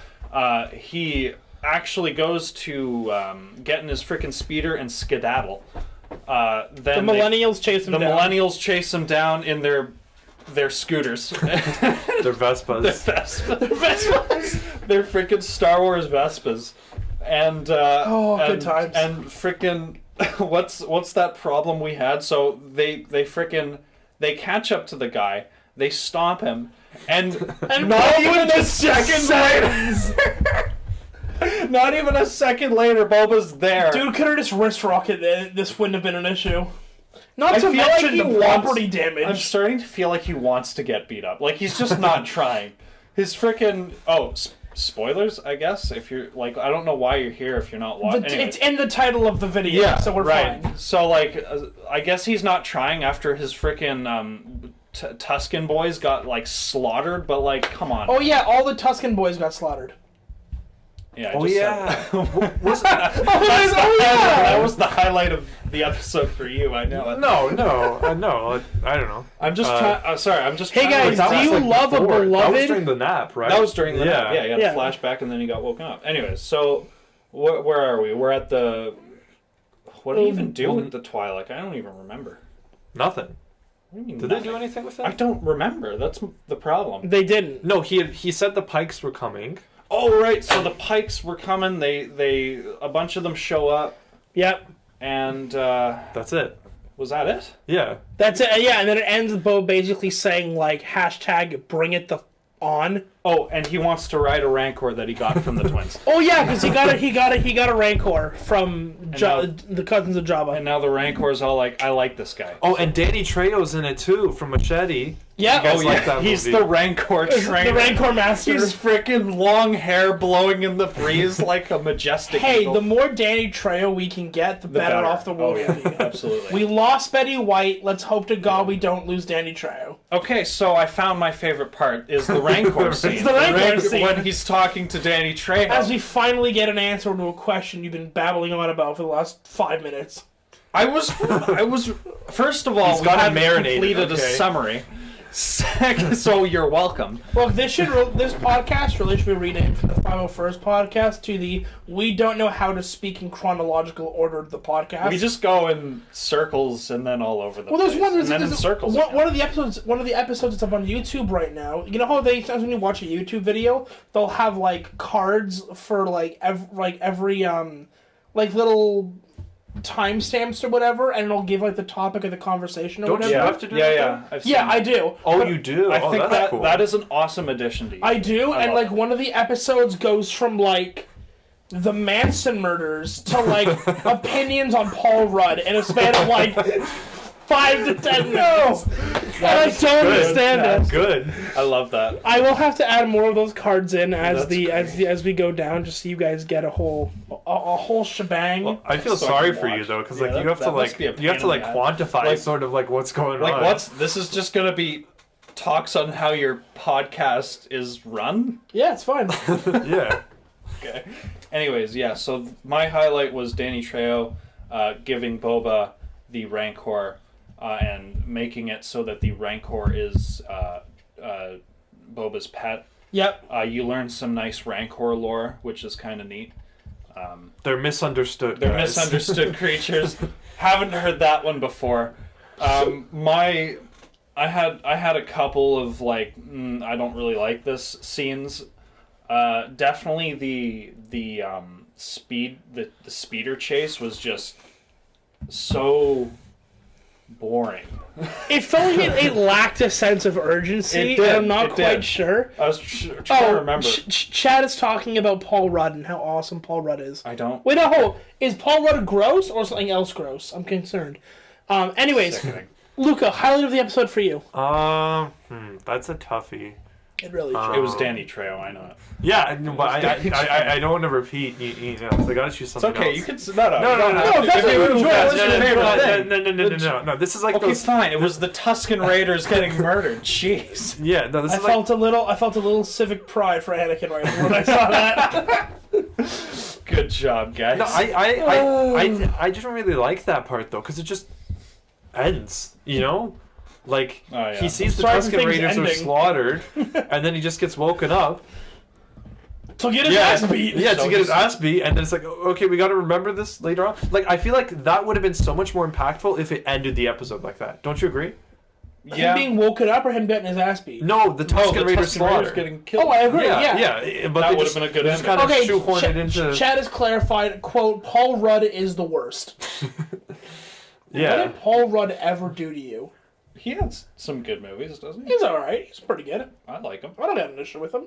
He actually goes to get in his freaking speeder and skedaddle. Then
the millennials chase him down.
The millennials chase him down in their scooters.
They're Vespas.
They're Vespas. They're freaking Star Wars Vespas. And
good times.
And freaking what's that problem we had? So they catch up to the guy, they stomp him, and not even a second later. Not even a second later, Boba's there.
Dude could have just wrist rocket. This wouldn't have been an issue. Not to mention the property damage.
I'm starting to feel like he wants to get beat up. Like, he's just not trying. His freaking... spoilers, I guess? If you're, I don't know why you're here if you're not watching.
It's in the title of the video, so we're fine.
So, I guess he's not trying after his freaking Tusken boys got, slaughtered, but, come on.
Oh, yeah, all the Tusken boys got slaughtered.
Yeah,
That
was the highlight of the episode for you. I know.
No, I don't know.
I'm just trying. Sorry, I'm just.
Hey guys, do you love a beloved?
That was during the nap, right?
That was during the nap. Yeah, you had a flashback, and then you got woken up. Anyways, so where are we? We're at the. What do you even do with the Twi'lek? I don't even remember.
Nothing. Did they do anything with that?
I don't remember. That's the problem.
They didn't.
No, he said the Pikes were coming.
Oh, right. So the Pikes were coming. They a bunch of them show up.
Yep.
And
that's it.
Was that it?
Yeah.
That's it. Yeah, and then it ends with Bo basically saying like hashtag bring it the on.
Oh, and he wants to ride a Rancor that he got from the twins.
Oh yeah, because he got a Rancor from the cousins of Jabba.
And now the Rancor's all like, I like this guy.
Oh, and Danny Trejo's in it too from Machete.
Yeah.
You guys like that
He's
movie.
the Rancor trainer.
The Rancor master.
He's freaking long hair blowing in the breeze like a majestic eagle.
The more Danny Trejo we can get, the better off the world will be.
Absolutely.
We lost Betty White. Let's hope to God we don't lose Danny Trejo.
Okay, so I found my favorite part is the Rancor scene.
It's the Rancor scene.
When he's talking to Danny Trejo.
As we finally get an answer to a question you've been babbling on about for the last 5 minutes.
I was first of all, we hadn't completed a summary. Second, so you're welcome.
Well, this podcast really should be renamed from the 501st podcast to the We Don't Know How to Speak in Chronological Order of the podcast.
We just go in circles and then all over the
place.
There's in circles.
One of the episodes that's up on YouTube right now. You know how sometimes when you watch a YouTube video, they'll have like cards for every little timestamps or whatever, and it'll give like the topic of the conversation or whatever.
You have to do that?
Yeah, I do.
Oh, you do?
I think
that's cool.
that is an awesome addition to you.
I do, and like one of the episodes goes from like the Manson murders to like opinions on Paul Rudd in a span of like 5 to 10 minutes. And I don't understand it.
Good.
I love that.
I will have to add more of those cards in as we go down, just so you guys get a whole shebang.
Well, I feel sorry for you though, because you have to quantify sort of like what's going on.
This is just gonna be talks on how your podcast is run?
Yeah, it's fine.
Yeah.
Okay. Anyways, yeah. So my highlight was Danny Trejo giving Boba the Rancor. And making it so that the Rancor is Boba's pet.
Yep.
You learn some nice Rancor lore, which is kind of neat.
They're misunderstood.
They're misunderstood creatures. Haven't heard that one before. I had a couple of like I don't really like this scenes. Definitely the speeder chase was just so boring.
It felt like it lacked a sense of urgency.
It did.
I'm not quite sure.
I was trying to remember.
Chad is talking about Paul Rudd and how awesome Paul Rudd is.
I don't.
Wait, no, hold. Is Paul Rudd gross or something else gross? I'm concerned. Anyways, Luca, highlight of the episode for you.
That's a toughie.
It really is.
It was Danny Trejo, I know it.
Yeah, but I don't want to repeat. You know, so I gotta choose something.
It's okay.
else.
You can
No. That's what you enjoy. What's your favorite thing?
No. This is like
okay, fine. It was the Tusken Raiders getting murdered. Jeez.
Yeah, no. This
I
is
felt a little civic pride for Anakin right when I saw that.
Good job, guys.
No, I didn't really like that part though, because it just ends. You know. Like, he sees the Tusken Raiders are slaughtered, and then he just gets woken up.
To get his ass beat.
Yeah, to get his ass beat, and then it's like, okay, we gotta remember this later on. Like, I feel like that would have been so much more impactful if it ended the episode like that. Don't you agree?
Yeah. Him being woken up or him getting his ass beat?
No, the Tusken Raiders slaughtered.
Getting killed.
Oh, I agree,
yeah. But
that would have been a good ending.
Kind of shoehorned it into...
Chad has clarified, quote, Paul Rudd is the worst.
Yeah.
What did Paul Rudd ever do to you?
He has some good movies, doesn't he?
He's alright. He's pretty good.
I like him.
I don't have an issue with him.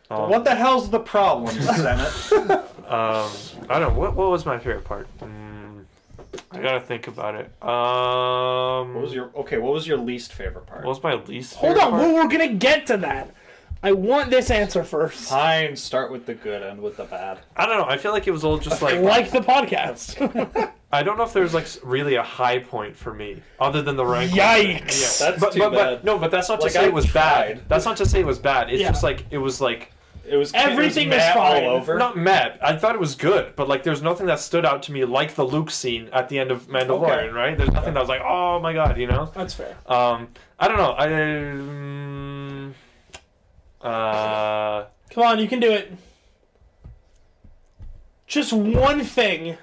What the hell's the problem, Senate?
I don't know. What was my favorite part? I gotta think about it.
What was your least favorite part?
What was my least
favorite
part?
Hold on, we're gonna get to that. I want this answer first.
Fine, start with the good, end with the bad.
I don't know. I feel like it was all just like...
Like the podcast.
I don't know if there's like really a high point for me, other than the rank.
Yikes!
Yeah, that's too bad.
No, but that's not to say it was bad. That's not to say it was bad. It's just like... It was
everything was fine.
All over.
Not mad. I thought it was good, but like there's nothing that stood out to me like the Luke scene at the end of Mandalorian, right? There's nothing that was like, oh my god, you know?
That's fair.
I don't know.
Come on, you can do it. Just one thing.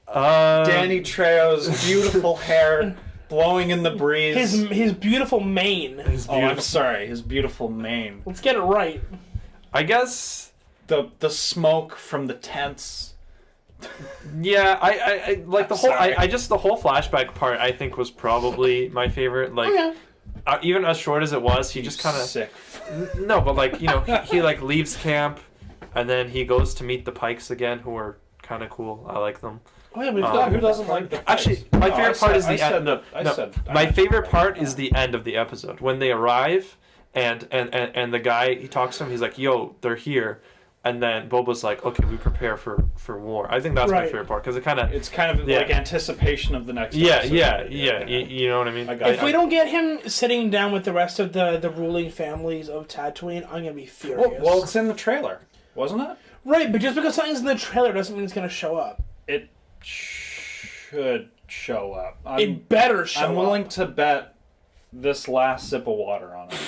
Danny Trejo's beautiful hair blowing in the breeze.
His beautiful mane.
I'm sorry, his beautiful mane.
Let's get it right.
I guess
the smoke from the tents.
Yeah, I like the whole. The whole flashback part. I think was probably my favorite. Like, even as short as it was, he just kind of
sick.
No, but like he like leaves camp, and then he goes to meet the Pikes again, who are kind of cool. I like them.
Oh yeah, but
who doesn't like the Pikes?
Actually, my favorite part is the end. My favorite part is the end of the episode when they arrive, and the guy, he talks to him. He's like, "Yo, they're here." And then Boba's like, "Okay, we prepare for war." I think that's my favorite part because it's kind of
like anticipation of the next.
Yeah. You know what I mean?
If we don't get him sitting down with the rest of the ruling families of Tatooine, I'm gonna be furious.
Well, it's in the trailer, wasn't it?
Right, but just because something's in the trailer doesn't mean it's gonna show up.
It should show up.
It better show up.
I'm willing to bet this last sip of water on it.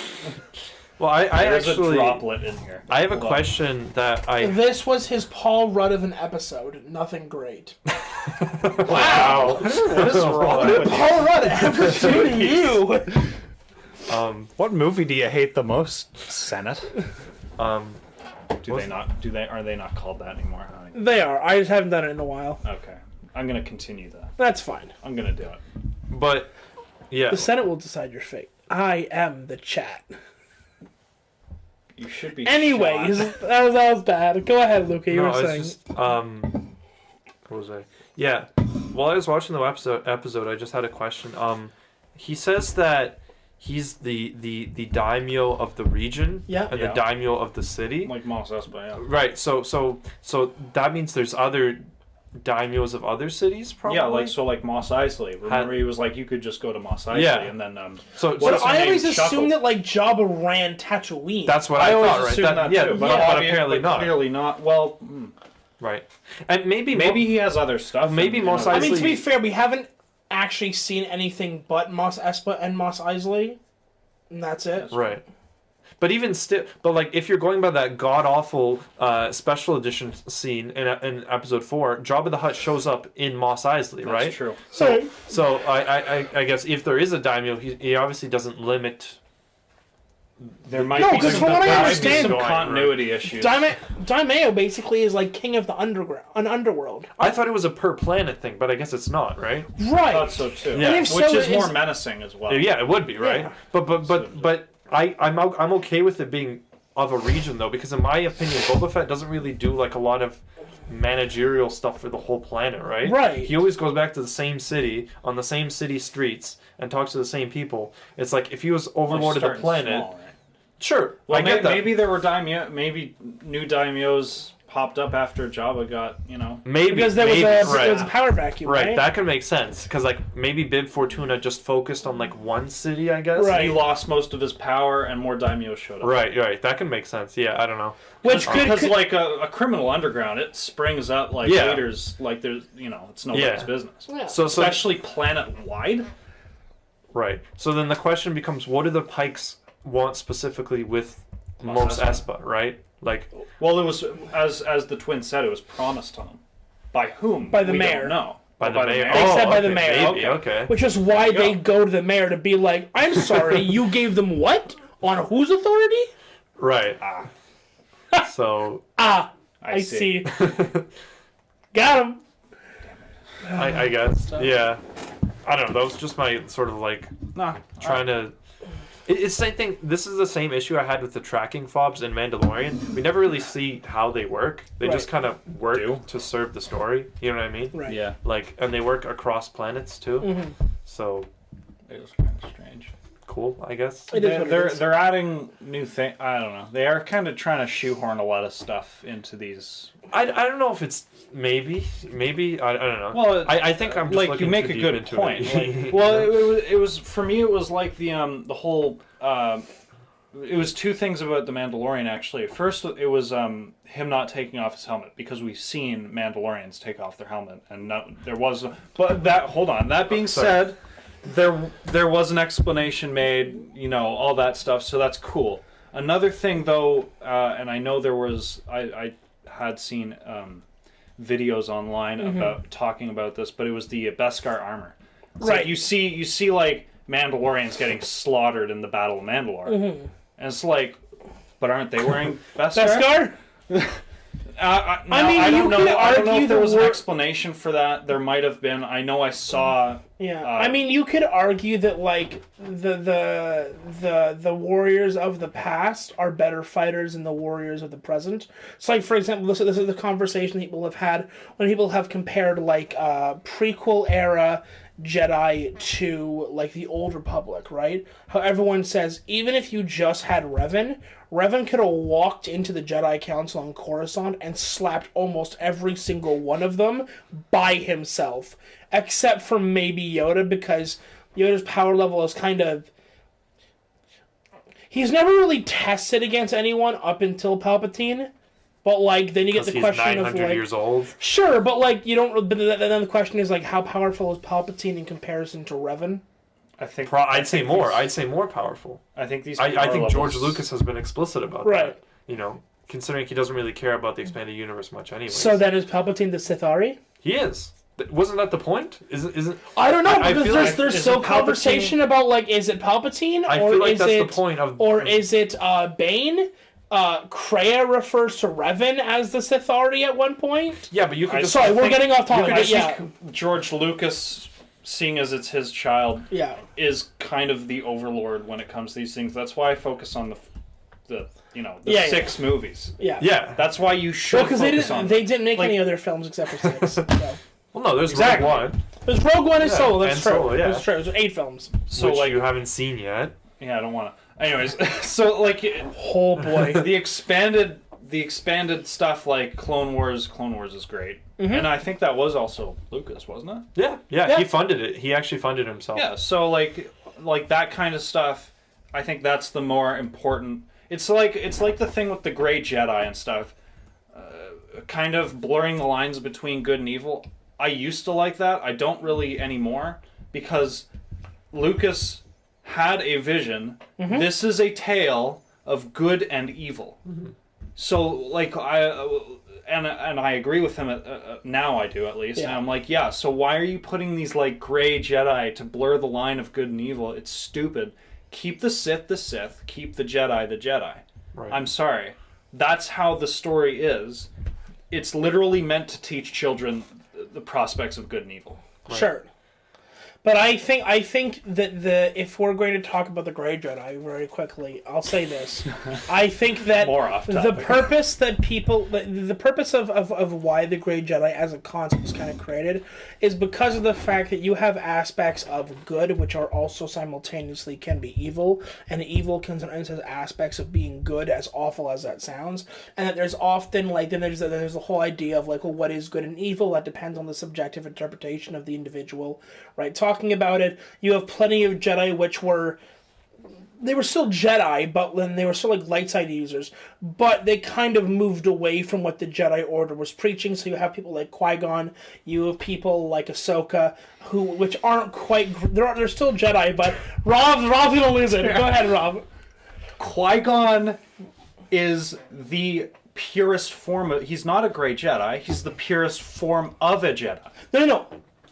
Well,
there's a droplet in here.
I have a question that
This was his Paul Rudd of an episode. Nothing great.
Wow.
What is wrong with
Paul Rudd ever do to you?
What movie do you hate the most, Senate? Are they not called that anymore?
They are. I just haven't done it in a while.
Okay. I'm going to continue that.
That's fine.
I'm going to do it.
But, yeah.
The Senate will decide your fate. I am the chat.
You should be
Anyways, that was bad. Go ahead, Luca. You were saying.
What was I? Yeah. While I was watching the episode, I just had a question. He says that he's the daimyo of the region, and the daimyo of the city,
like Mos Espa, yeah.
Right. So that means there's other daimyos of other cities, probably.
Yeah, like Mos Eisley. Remember, he was like, you could just go to Mos Eisley, and then
But I always assumed that like Jabba ran Tatooine.
That's what I thought, right?
That too,
but apparently not.
Clearly not. Well,
right. And maybe
he has other stuff.
Maybe Mos Eisley.
I mean, to be fair, we haven't actually seen anything but Mos Espa and Mos Eisley, and that's it.
Right. But even still, like if you're going by that god awful special edition scene in episode 4, Jabba the Hutt shows up in Mos Eisley, right?
That's true.
So I guess if there is a daimyo, he obviously doesn't limit.
There might be
because from what I understand,
some continuity issues.
Daimyo basically is like king of the underworld.
I thought it was a per planet thing, but I guess it's not, right?
Right.
I thought so too.
Yeah.
Which is more menacing as well.
Yeah, it would be, right?
Yeah.
But I'm okay with it being of a region though, because in my opinion, Boba Fett doesn't really do like a lot of managerial stuff for the whole planet, right?
Right.
He always goes back to the same city on the same city streets and talks to the same people. It's like if he was overlorded the planet.
Small, right?
Sure.
Well, maybe there were maybe new daimyos popped up after Jabba got,
Maybe
because there was a power vacuum, right?
That can make sense because like maybe Bib Fortuna just focused on like one city, I guess.
Right.
He lost most of his power, and more daimyos showed up.
Right. That can make sense. Yeah, I don't know.
Because like a criminal underground, it springs up like leaders, like there's it's nobody's business.
Yeah.
So
especially planet wide.
Right. So then the question becomes, what do the Pikes want specifically with Mos Espa, right? Like,
well, it was as the twin said, it was promised to them. By whom?
By the mayor.
Don't know.
By the mayor.
They said by the mayor.
Maybe, okay.
Which is why they go to the mayor to be like, I'm sorry, you gave them what? On whose authority?
Right. So.
I see. Got him.
I guess. Yeah. I don't know. That was just my sort of like trying to. It's the same thing. This is the same issue I had with the tracking fobs in Mandalorian. We never really see how they work. They just kind of work to serve the story. You know what I mean?
Right.
Yeah.
Like, and they work across planets too.
Mm-hmm.
So
it was kind of strange.
Cool, I guess.
They're adding new things. I don't know. They are kind of trying to shoehorn a lot of stuff into these.
I don't know if it's maybe I don't know.
Well,
I think I'm just
like you make a good point. Like, well, it was for me. It was like the whole. It was two things about the Mandalorian actually. First, it was him not taking off his helmet because we've seen Mandalorians take off their helmet, and there was. But hold on. That being said, there was an explanation made. All that stuff. So that's cool. Another thing though, and I know there was I had seen videos online about talking about this, but it was the Beskar armor. Like you see like Mandalorians getting slaughtered in the Battle of Mandalore, and it's like, but aren't they wearing Beskar? I don't know if there was an explanation for that. There might have been. I know I saw.
Yeah, I mean, you could argue that like the warriors of the past are better fighters than the warriors of the present. So, like for example, this is the conversation people have had when people have compared like prequel era Jedi to like the Old Republic, right? How everyone says even if you just had Revan could have walked into the Jedi Council on Coruscant and slapped almost every single one of them by himself, except for maybe Yoda, because Yoda's power level is kind of... He's never really tested against anyone up until Palpatine, but like then you get the question of like...
900 years old?
Sure, but like you don't... But then the question is like how powerful is Palpatine in comparison to Revan?
I'd say more. I'd say more powerful.
I think these.
I think George Lucas has been explicit about
that.
You know, considering he doesn't really care about the expanded universe much, anyway.
So then is Palpatine the Sithari?
He is. Wasn't that the point? Isn't?
I don't know because there's still conversation about like is it Palpatine
I feel like that's the point of,
or is it Bane? Kreia refers to Revan as the Sithari at one point.
Yeah, but you could.
Sorry, we're getting off topic. Yeah,
George Lucas, seeing as it's his child, is kind of the overlord when it comes to these things. That's why I focus on the 6 movies.
Yeah.
That's why you should focus on.
They didn't make any other films except for 6. So.
Well, no, there's Rogue One.
There's Rogue One and Solo. That's true.
Solo,
That's true. There's 8 films.
So which you haven't seen yet.
Yeah, I don't want to. Anyways, so like,
oh boy,
the expanded stuff like Clone Wars is great. Mm-hmm. And I think that was also Lucas, wasn't
it? Yeah, he funded it. He actually funded it himself.
Yeah, so like that kind of stuff, I think that's the more important. It's like the thing with the Grey Jedi and stuff, kind of blurring the lines between good and evil. I used to like that. I don't really anymore because Lucas had a vision. Mm-hmm. This is a tale of good and evil. Mm-hmm. So like I agree with him. Now I do, at least. Yeah. And I'm like, yeah. So why are you putting these like gray Jedi to blur the line of good and evil? It's stupid. Keep the Sith the Sith. Keep the Jedi the Jedi. Right. I'm sorry. That's how the story is. It's literally meant to teach children the prospects of good and evil.
Right. Sure. But I think that if we're going to talk about the Grey Jedi very quickly, I'll say this: I think that the purpose that the purpose of why the Grey Jedi as a concept was kind of created is because of the fact that you have aspects of good which are also simultaneously can be evil, and evil can sometimes have aspects of being good, as awful as that sounds, and that there's often like there's the whole idea of like, well, what is good and evil? That depends on the subjective interpretation of the individual, right? Talking about it, you have plenty of Jedi which were still Jedi, but then they were still like light side users, but they kind of moved away from what the Jedi Order was preaching. So you have people like Qui-Gon, you have people like Ahsoka, which aren't quite. They're still Jedi, but Rob's gonna lose it. Go ahead, Rob.
Qui-Gon is the purest form of. He's not a Grey Jedi. He's the purest form of a Jedi.
No.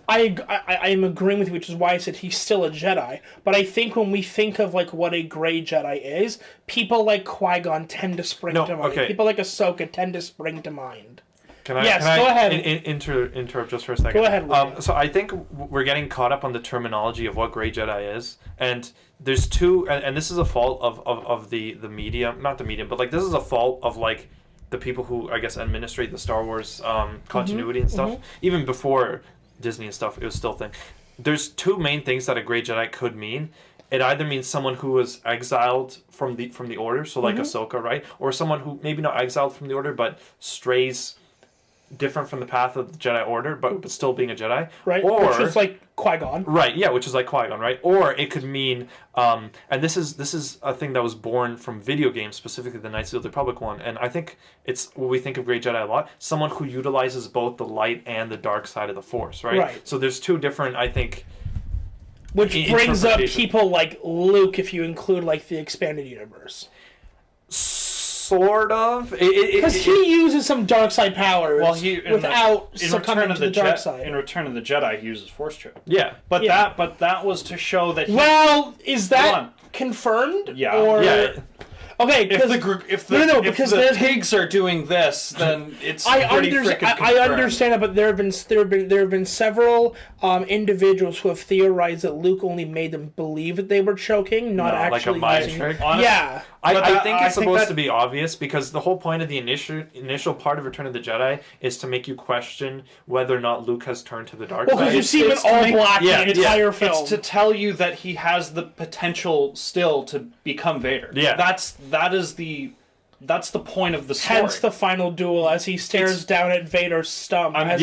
I am agreeing with you, which is why I said he's still a Jedi. But I think when we think of like what a Grey Jedi is, people like Qui-Gon tend to spring to mind. Okay. People like Ahsoka tend to spring to mind.
Go ahead. Interrupt just for a second.
Go ahead.
So I think we're getting caught up on the terminology of what Grey Jedi is, and there's two, and this is a fault of the medium, not the medium, but like this is a fault of like the people who I guess administrate the Star Wars continuity and stuff, even before Disney and stuff, it was still a thing. There's two main things that a Grey Jedi could mean. It either means someone who was exiled from the Order, so like Ahsoka, right? Or someone who maybe not exiled from the Order, but strays different from the path of the Jedi Order, but still being a Jedi.
Right,
or,
which is like Qui-Gon.
Right, yeah, which is like Qui-Gon, right? Or it could mean, and this is a thing that was born from video games, specifically the Knights of the Republic one, and I think it's what we think of Grey Jedi a lot, someone who utilizes both the light and the dark side of the Force, right? So there's two different, I think...
Which brings up people like Luke if you include like the expanded universe.
Sort of.
Because he uses some dark side powers without succumbing to the dark side.
In Return of the Jedi, he uses Force Chip.
Yeah.
But that was to show that
is that confirmed?
Yeah.
Or...
Yeah.
Okay,
if the pigs are doing this, then it's pretty freaking confirmed.
I understand it, but there have been several individuals who have theorized that Luke only made them believe that they were choking, not actually
like a mind trick.
Yeah,
I think it's supposed to be obvious because the whole point of the initial part of Return of the Jedi is to make you question whether or not Luke has turned to the dark side.
Because you see him in all black the entire film.
It's to tell you that he has the potential still to become Vader.
Yeah,
that's the point of the story.
Hence the final duel as he stares down at Vader's stump.
I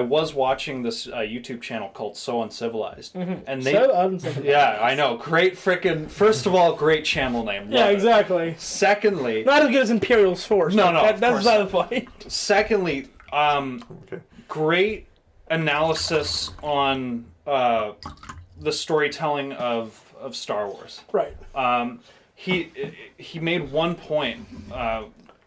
was watching this YouTube channel called So Uncivilized, and they.
So Uncivilized.
Yeah, I know. Great freaking. First of all, great channel name.
Yeah, exactly.
Secondly,
not as good as Imperial's Force.
No,
that's not the point.
Secondly, great analysis on the storytelling of Star Wars.
Right.
He made one point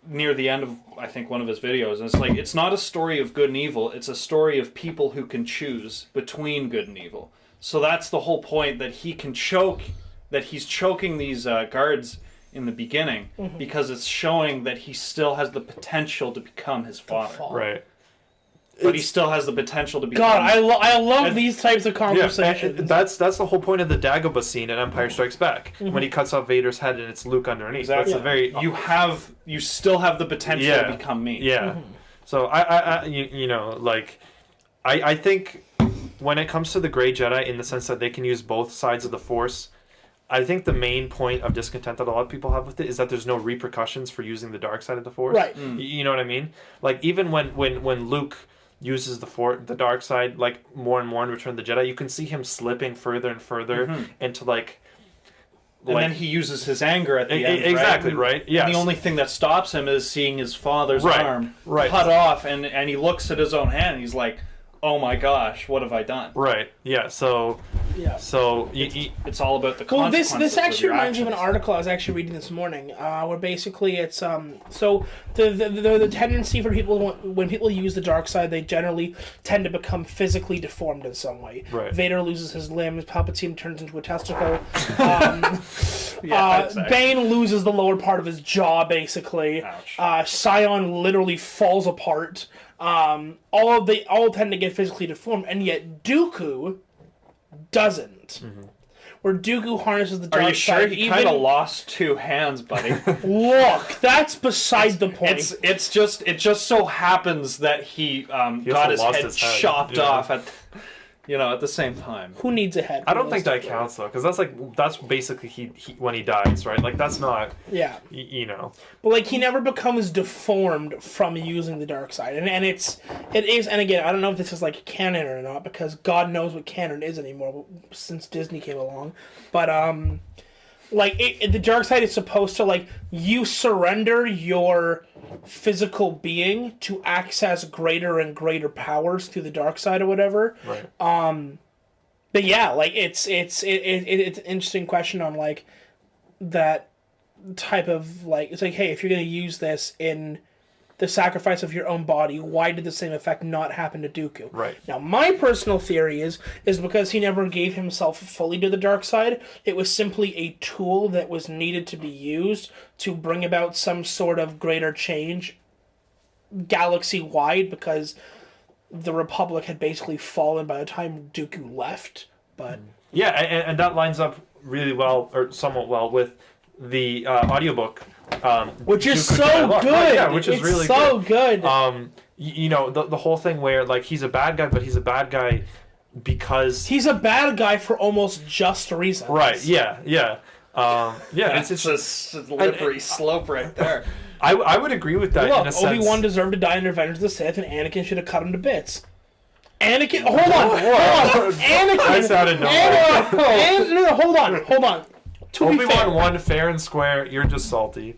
near the end of, I think, one of his videos, and it's like, it's not a story of good and evil, it's a story of people who can choose between good and evil. So that's the whole point, that he can choke, that he's choking these guards in the beginning, because it's showing that he still has the potential to become his father.
Right.
But he still has the potential to become...
God, I love these types of conversations.
Yeah, that's the whole point of the Dagobah scene in Empire Strikes Back, when he cuts off Vader's head and it's Luke underneath.
Exactly.
That's a very...
You still have the potential to become me.
Yeah. So I think when it comes to the Grey Jedi, in the sense that they can use both sides of the Force, I think the main point of discontent that a lot of people have with it is that there's no repercussions for using the dark side of the Force.
Right.
You know what I mean? Like, even when Luke uses the dark side, like, more and more in Return of the Jedi, you can see him slipping further and further into, like...
And then he uses his anger at the end,
exactly, right? Yeah.
And the only thing that stops him is seeing his father's arm cut off, and he looks at his own hand, and he's like, oh my gosh, what have I done?
Right, yeah, so...
Yeah.
So
it's all about the consequences.
This actually reminds me of an article I was actually reading this morning, where basically it's so the tendency for people, when people use the dark side, they generally tend to become physically deformed in some way.
Right.
Vader loses his limbs, Palpatine turns into a testicle.
Exactly.
Bane loses the lower part of his jaw, basically. Sion literally falls apart. All tend to get physically deformed, and yet Dooku doesn't. Where Dooku harnesses the dark side.
Are you sure he kind of lost two hands, buddy?
Look, that's beside the point.
It just so happens that he got his head chopped off at the same time.
Who needs a head?
I don't think that counts though, because that's basically he when he dies, right? Like, that's not.
Yeah.
But
like, he never becomes deformed from using the dark side, and it is, and again, I don't know if this is like canon or not, because God knows what canon is anymore since Disney came along, but the dark side is supposed to, like, you surrender your physical being to access greater and greater powers through the dark side or whatever.
Right.
But yeah, like, it's an interesting question on, like, that type of, like, it's like, hey, if you're going to use this in the sacrifice of your own body, why did the same effect not happen to Dooku?
Right.
Now, my personal theory is because he never gave himself fully to the dark side. It was simply a tool that was needed to be used to bring about some sort of greater change galaxy-wide, because the Republic had basically fallen by the time Dooku left. But
yeah, and that lines up really well, or somewhat well, with the audiobook.
Which is so good.
Yeah, which is really
so good.
The whole thing where, like, he's a bad guy, but he's a bad guy because
he's a bad guy for almost just reasons.
Right. Yeah. It's
a slippery slope right there.
I would agree with that.
Look,
in a sense.
Obi-Wan deserved to die in Revenge of the Sith, and Anakin should have cut him to bits. Anakin, hold on. Anakin.
I sounded
hold on.
Obi-Wan won fair and square. You're just salty.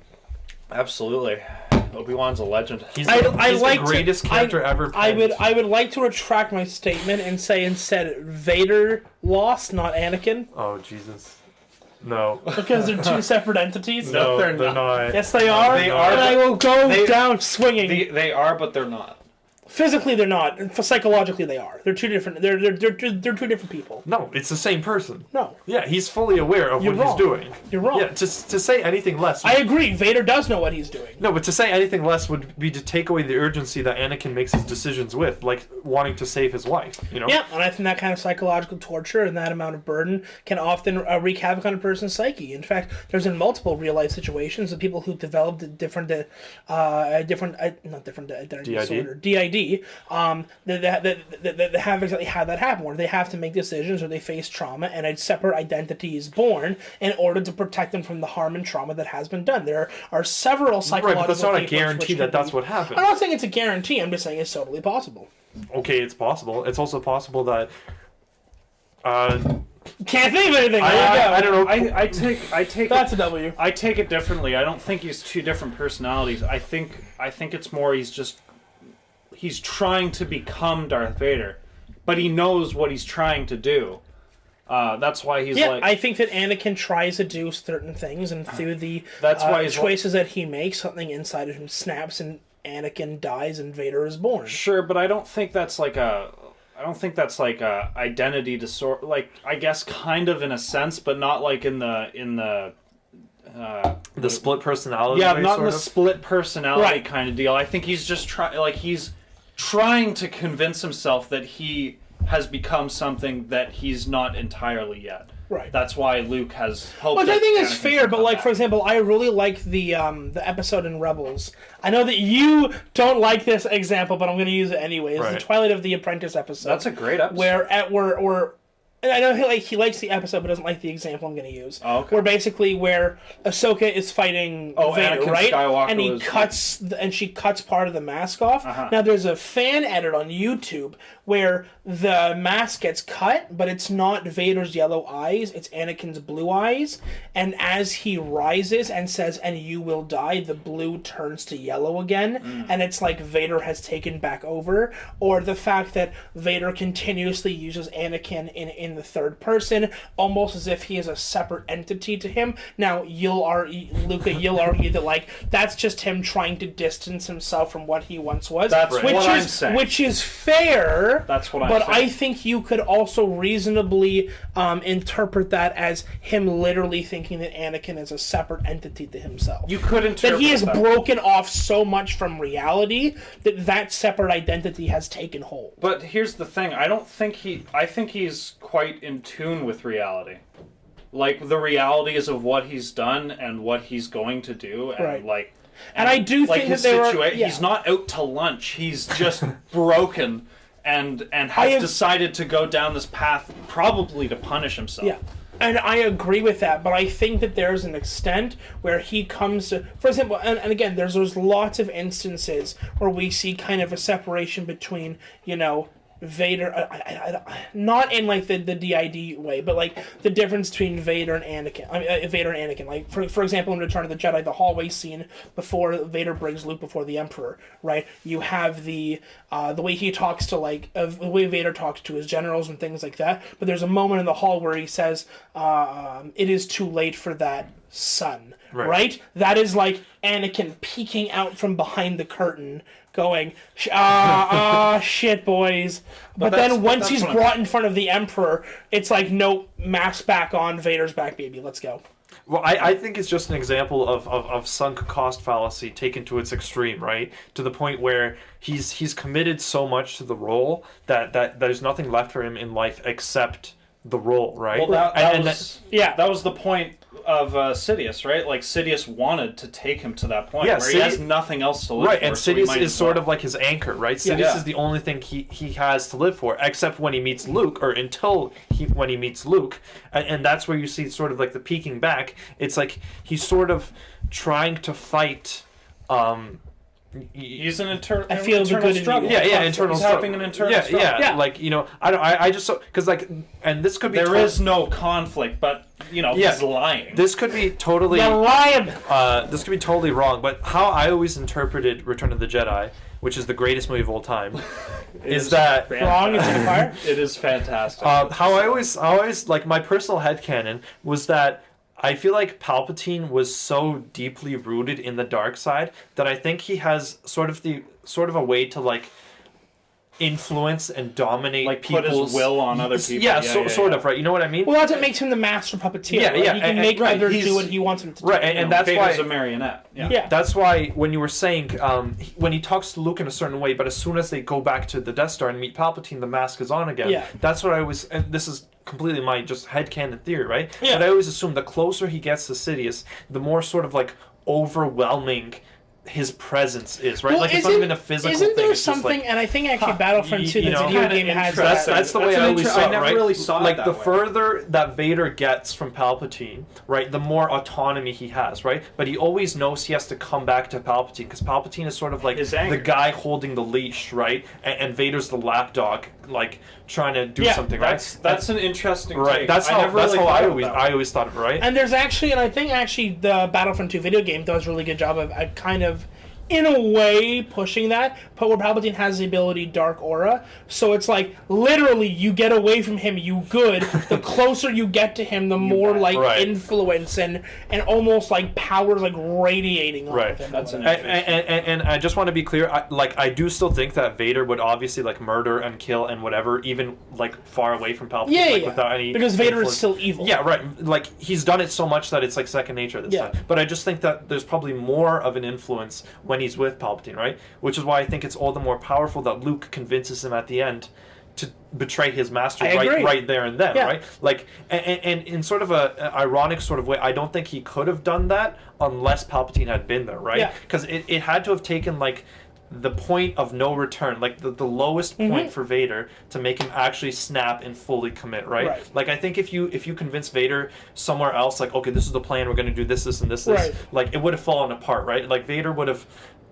Absolutely. Obi-Wan's a legend.
He's the greatest character ever penned.
I would like to retract my statement and say instead Vader lost, not Anakin.
Oh, Jesus. No.
Because they're two separate entities?
No, they're not.
Yes, they are.
They are.
And I will go down swinging.
They are, but they're not.
Physically, they're not. Psychologically, they are. They're two different. They're two different people.
No, it's the same person.
No.
Yeah, he's fully aware of what he's doing.
You're wrong.
Yeah, to say anything less.
I agree. Vader does know what he's doing.
No, but to say anything less would be to take away the urgency that Anakin makes his decisions with, like wanting to save his wife. You know.
Yeah, and I think that kind of psychological torture and that amount of burden can often wreak havoc on a person's psyche. In fact, there's in multiple real life situations of people who developed different identity disorder, DID. That have exactly had that happen, where they have to make decisions or they face trauma, and a separate identity is born in order to protect them from the harm and trauma that has been done. There are several psychological.
Right, but that's not a guarantee that that's what happened.
I'm not saying it's a guarantee. I'm just saying it's totally possible.
Okay, it's possible. It's also possible that.
Can't think of anything.
I don't know.
I take
that's a W.
I take it differently. I don't think he's two different personalities. I think it's more he's trying to become Darth Vader, but he knows what he's trying to do. That's why he's like...
I think that Anakin tries to do certain things, and through the choices that he makes, something inside of him snaps, and Anakin dies, and Vader is born.
Sure, but I don't think that's like a identity disorder. Like, I guess kind of in a sense, but not like in the
split personality.
Yeah,
way,
not in the
of?
split personality kind of deal. I think he's just trying to convince himself that he has become something that he's not entirely yet.
Right.
That's why Luke has hope.
Which I think is
Anakin
fair, but like,
back.
for example, I really like the episode in Rebels. I know that you don't like this example, but I'm going to use it anyway. It's the Twilight of the Apprentice episode.
That's a great episode.
Where and I know he likes the episode, but doesn't like the example I'm going to use.
Oh, okay.
Where basically where Ahsoka is fighting Vader,
Anakin
right?
Skywalker
And she cuts part of the mask off.
Uh-huh.
Now there's a fan edit on YouTube where the mask gets cut, but it's not Vader's yellow eyes, it's Anakin's blue eyes. And as he rises and says, "And you will die," the blue turns to yellow again, and it's like Vader has taken back over. Or the fact that Vader continuously uses Anakin in the third person, almost as if he is a separate entity to him. Now, Luca, you'll argue that like that's just him trying to distance himself from what he once was.
That's what I'm saying.
Which is fair.
That's what I'm
but
saying.
I think you could also reasonably interpret that as him literally thinking that Anakin is a separate entity to himself.
You could interpret
that he has broken off so much from reality that separate identity has taken hold.
But here's the thing: I think he's quite in tune with reality. Like the realities of what he's done and what he's going to do, and
and I do
like
think that
he's not out to lunch. He's just broken and has decided to go down this path, probably to punish himself.
Yeah. And I agree with that, but I think that there's an extent where he comes to, for example, and again, there's lots of instances where we see kind of a separation between, Vader, not in like the DID way, but like the difference between Vader and Anakin. Like for example, in Return of the Jedi, the hallway scene before Vader brings Luke before the Emperor, right? You have the way he talks to the way Vader talks to his generals and things like that. But there's a moment in the hall where he says, "It is too late for that, son." Right? That is like Anakin peeking out from behind the curtain, going, shit, boys. But then once he's brought in front of the Emperor, it's like, nope, mask back on, Vader's back, baby, let's go.
Well, I think it's just an example of sunk cost fallacy taken to its extreme, right? To the point where he's committed so much to the role that there's nothing left for him in life except the role, right?
Well, that was the point of Sidious, right? Like Sidious wanted to take him to that point where he has nothing else to live for.
Right, and Sidious is sort of like his anchor, right? Sidious is the only thing he has to live for, except when he meets Luke, or when he meets Luke, and that's where you see sort of like the peeking back. It's like he's sort of trying to fight.
He's an internal.
I feel
internal struggle.
Internal
He's
struggle.
having an internal struggle.
Yeah. Like I just because and this could be
there is no conflict, but he's lying.
This could be totally this could be totally wrong. But how I always interpreted Return of the Jedi, which is the greatest movie of all time, is that
wrong? Is it fire?
It is fantastic.
How I always like my personal headcanon was that I feel like Palpatine was so deeply rooted in the dark side that I think he has sort of a way to like influence and dominate
like
people's
put his will on other people.
Yeah, sort of, right? You know what I mean?
Well, that's what makes him the master puppeteer.
Yeah,
right?
yeah.
He can make others do what he wants them to do.
Right, and that's
Vader's
why
a marionette.
Yeah.
That's why when you were saying when he talks to Luke in a certain way, but as soon as they go back to the Death Star and meet Palpatine, the mask is on again.
Yeah.
That's what I was. And this is completely my just headcanon theory, right?
Yeah.
But I always assume the closer he gets to Sidious, the more sort of like overwhelming his presence is, right?
Well,
like it's not even a physical
isn't there
thing. It's
something,
just like,
and I think actually Battlefront 2, the video game has
that's the way I always saw it,
I never
right?
really saw it
like
that
the
way.
further that Vader gets from Palpatine, right, the more autonomy he has, right? But he always knows he has to come back to Palpatine because Palpatine is sort of like the guy holding the leash, right? And Vader's the lapdog, like trying to do something, right?
That's an interesting
right.
take.
That's how I always thought of it, right?
And there's actually, and I think actually the Battlefront 2 video game does a really good job of kind of, in a way, pushing that, but where Palpatine has the ability Dark Aura, so it's like, literally, you get away from him, you good, the closer you get to him, the more, like, influence and almost, like, powers, like, radiating off of him.
That's
and I just want to be clear, I do still think that Vader would obviously, like, murder and kill and whatever, even, like, far away from Palpatine, without any
because Vader
influence.
is still evil.
Yeah, right, like, he's done it so much that it's, like, second nature this time. But I just think that there's probably more of an influence when he's with Palpatine, right? Which is why I think it's all the more powerful that Luke convinces him at the end to betray his master right there and then, right? Like, and in sort of a ironic sort of way, I don't think he could have done that unless Palpatine had been there, right? Because it had to have taken, like, the point of no return, like the lowest point for Vader to make him actually snap and fully commit, right? Like, I think if you convince Vader somewhere else, like, okay, this is the plan, we're going to do this, and this, like, it would have fallen apart, right? Like, Vader would have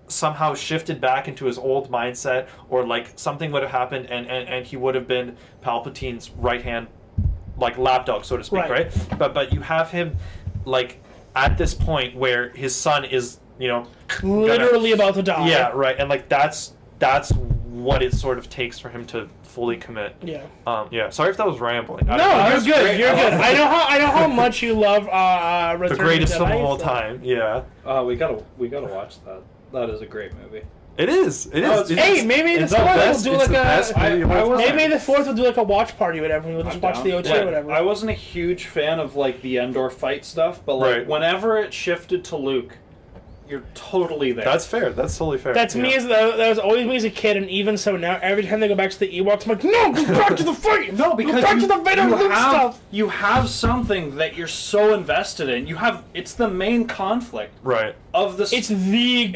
somehow shifted back into his old mindset, or like something would have happened and he would have been Palpatine's right hand, like, lapdog, so to speak, right? But you have him, like, at this point where his son is, you know,
literally about to die.
Yeah, right. And like that's what it sort of takes for him to fully commit. Yeah. Sorry if that was rambling.
No, you're good. You're good. I know how much you love Return
the greatest
of the Jedi,
film of all time. Yeah.
We gotta watch that. That is a great movie.
It is.
Hey, maybe the fourth will do like a. Maybe the fourth will do like a watch party or whatever. We'll just watch the OT or whatever.
I wasn't a huge fan of like the Endor fight stuff, but like whenever it shifted to Luke, you're totally there.
That's fair. That's totally fair.
That's me. That was always me as a kid, and even so now, every time they go back to the Ewoks, I'm like, no, go back to the fight.
No, because
go back to the Vader Luke stuff.
You have something that you're so invested in. It's the main conflict, of the.
It's the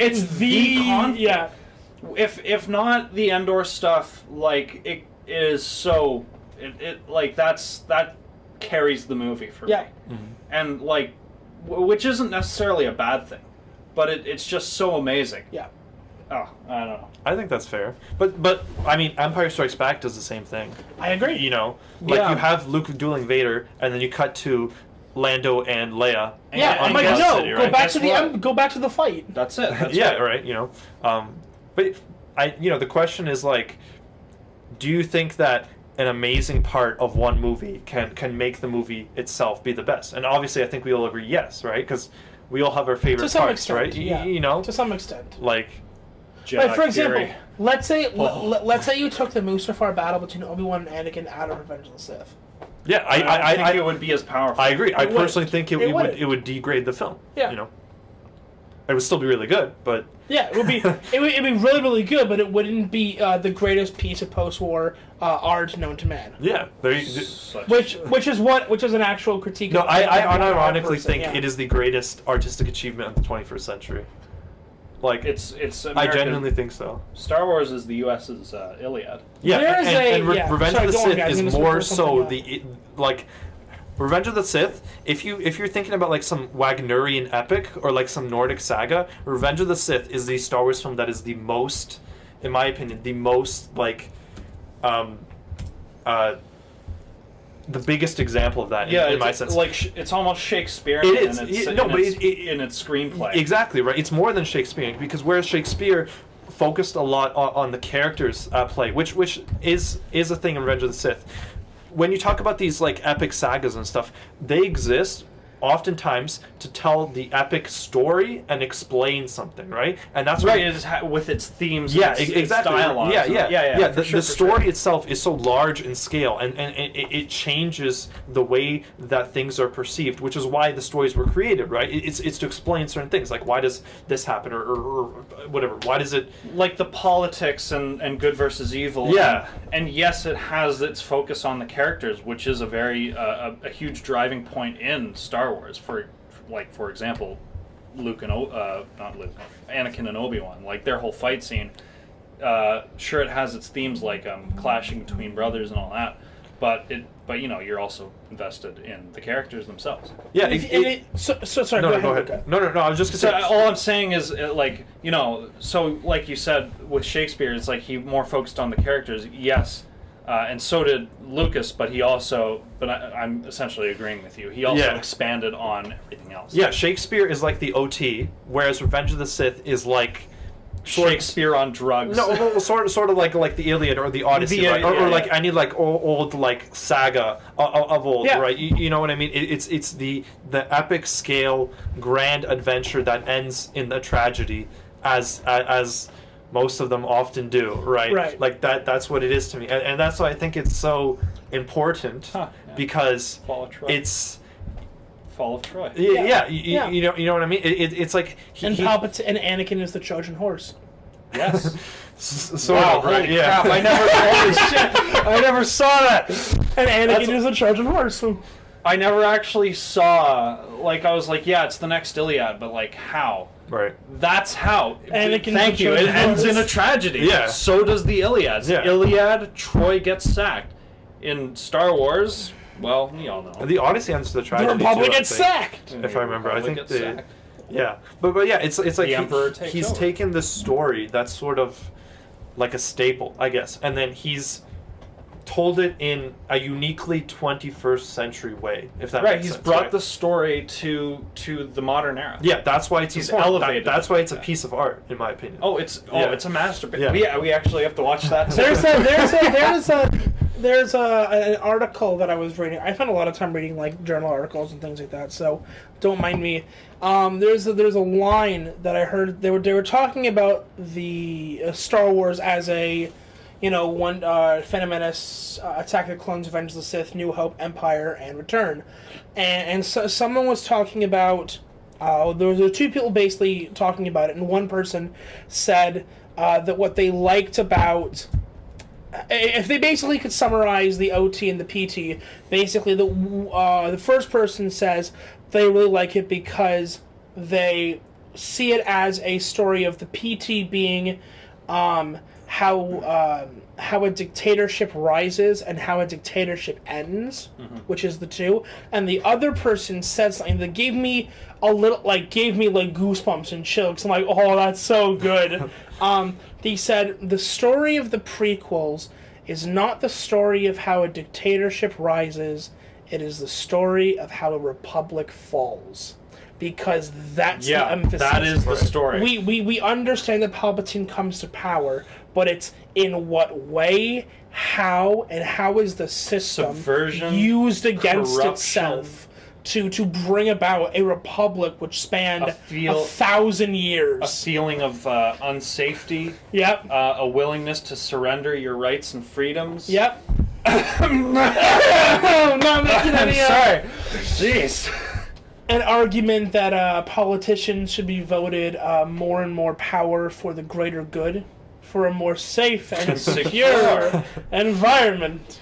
conflict.
Yeah. If not the Endor stuff, like it is so. It like that carries the movie for me. And like, which isn't necessarily a bad thing. But it's just so amazing.
Yeah.
Oh, I don't know.
I think that's fair. But I mean, Empire Strikes Back does the same thing.
I agree.
You know, like you have Luke dueling Vader, and then you cut to Lando and Leia.
I'm like, no, City, right? Go back to the fight.
That's it. That's
right. You know, but the question is like, do you think that an amazing part of one movie can make the movie itself be the best? And obviously, I think we all agree yes, right? Because we all have our favorite parts, right?
Yeah.
You know,
to some extent.
Like
for example, let's say you took the Mustafar battle between Obi-Wan and Anakin out of Revenge of the Sith.
Yeah,
I think it would be as powerful.
I agree. I personally think it would degrade the film.
Yeah.
You know, it would still be really good, but
yeah, it would be it'd be really, really good, but it wouldn't be the greatest piece of post-war art known to man.
Yeah,
which is an actual critique.
No, I unironically think it is the greatest artistic achievement of the 21st century. Like
it's American.
I genuinely think so.
Star Wars is the U.S.'s Iliad.
Yeah, and Revenge of the Sith is more so like. Revenge of the Sith, if you're thinking about like some Wagnerian epic or like some Nordic saga, Revenge of the Sith is the Star Wars film that is the most, in my opinion, the most like the biggest example of that in my sense.
Like it's almost Shakespearean.
It is.
In its screenplay.
Exactly right. It's more than Shakespearean because whereas Shakespeare focused a lot on the characters at play, which is a thing in Revenge of the Sith. When you talk about these like epic sagas and stuff, they exist oftentimes to tell the epic story and explain something, right? And that's
right. With its themes,
yeah,
its
exactly.
Dialogue.
Yeah. The story itself is so large in scale, and it changes the way that things are perceived, which is why the stories were created, right? It's to explain certain things, like why does this happen, or whatever. Why does it,
like the politics and good versus evil?
Yeah.
And yes, it has its focus on the characters, which is a very a huge driving point in Star Wars. For example, Anakin and Obi-Wan, like their whole fight scene. Sure, it has its themes like clashing between brothers and all that, but you're also invested in the characters themselves.
Yeah. Sorry.
Go ahead. No. I was just gonna say.
All I'm saying is, so like you said with Shakespeare, it's like he more focused on the characters. Yes. And so did Lucas, but I'm essentially agreeing with you. He also expanded on everything else.
Yeah, Shakespeare is like the OT, whereas Revenge of the Sith is like
Shakespeare on drugs.
No, sort of like the Iliad or the Odyssey, right? Or like any like old like saga of old, right? You know what I mean? It's the epic scale grand adventure that ends in a tragedy, as most of them often do, right?
Right.
Like that's what it is to me, and that's why I think it's so important because it's
Fall of Troy.
Yeah. You know what I mean? It's like
and Anakin is the Trojan horse.
Yes.
Sort of, right?
Holy crap! I never saw that.
And Anakin is the Trojan horse.
I never actually saw. Like I was like, yeah, it's the next Iliad, but like how?
Right.
That's how.
Anakin
Thank you. It ends in a tragedy.
Yeah.
So does the Iliad.
Yeah.
Iliad, Troy gets sacked. In Star Wars, well, we all know.
The Odyssey ends the tragedy.
The Republic
too,
gets sacked.
If I remember, I think
sacked.
Yeah, but yeah, it's like
the Emperor takes
he's
over.
taken this story that's sort of like a staple, I guess, and then he's told it in a uniquely 21st century way. If that makes sense.
He's brought the story to the modern era.
Yeah, that's why it's
elevated.
That's why it's a piece of art, in my opinion.
It's a masterpiece.
Yeah.
We actually have to watch that.
There's an article that I was reading. I spend a lot of time reading like journal articles and things like that, so don't mind me. There's a line that I heard. They were talking about the Star Wars as a, Phantom Menace, Attack of the Clones, Revenge of the Sith, New Hope, Empire, and Return, and so someone was talking about. There were two people basically talking about it, and one person said that what they liked about. If they basically could summarize the OT and the PT, basically the first person says they really like it because they see it as a story of the PT being how a dictatorship rises and how a dictatorship ends, which is the two. And the other person said something that gave me goosebumps and chills. I'm like, oh, that's so good. He said, the story of the prequels is not the story of how a dictatorship rises, it is the story of how a republic falls. Because that's the emphasis.
That is the story.
We understand that Palpatine comes to power, but it's in what way, how, and how is the system
subversion,
used against
corruption.
Itself to bring about a republic which spanned 1,000 years.
A feeling of unsafety.
Yep.
A willingness to surrender your rights and freedoms.
Yep. I'm not making any.
Sorry. Jeez.
An argument that politicians should be voted more and more power for the greater good, for a more safe and secure environment.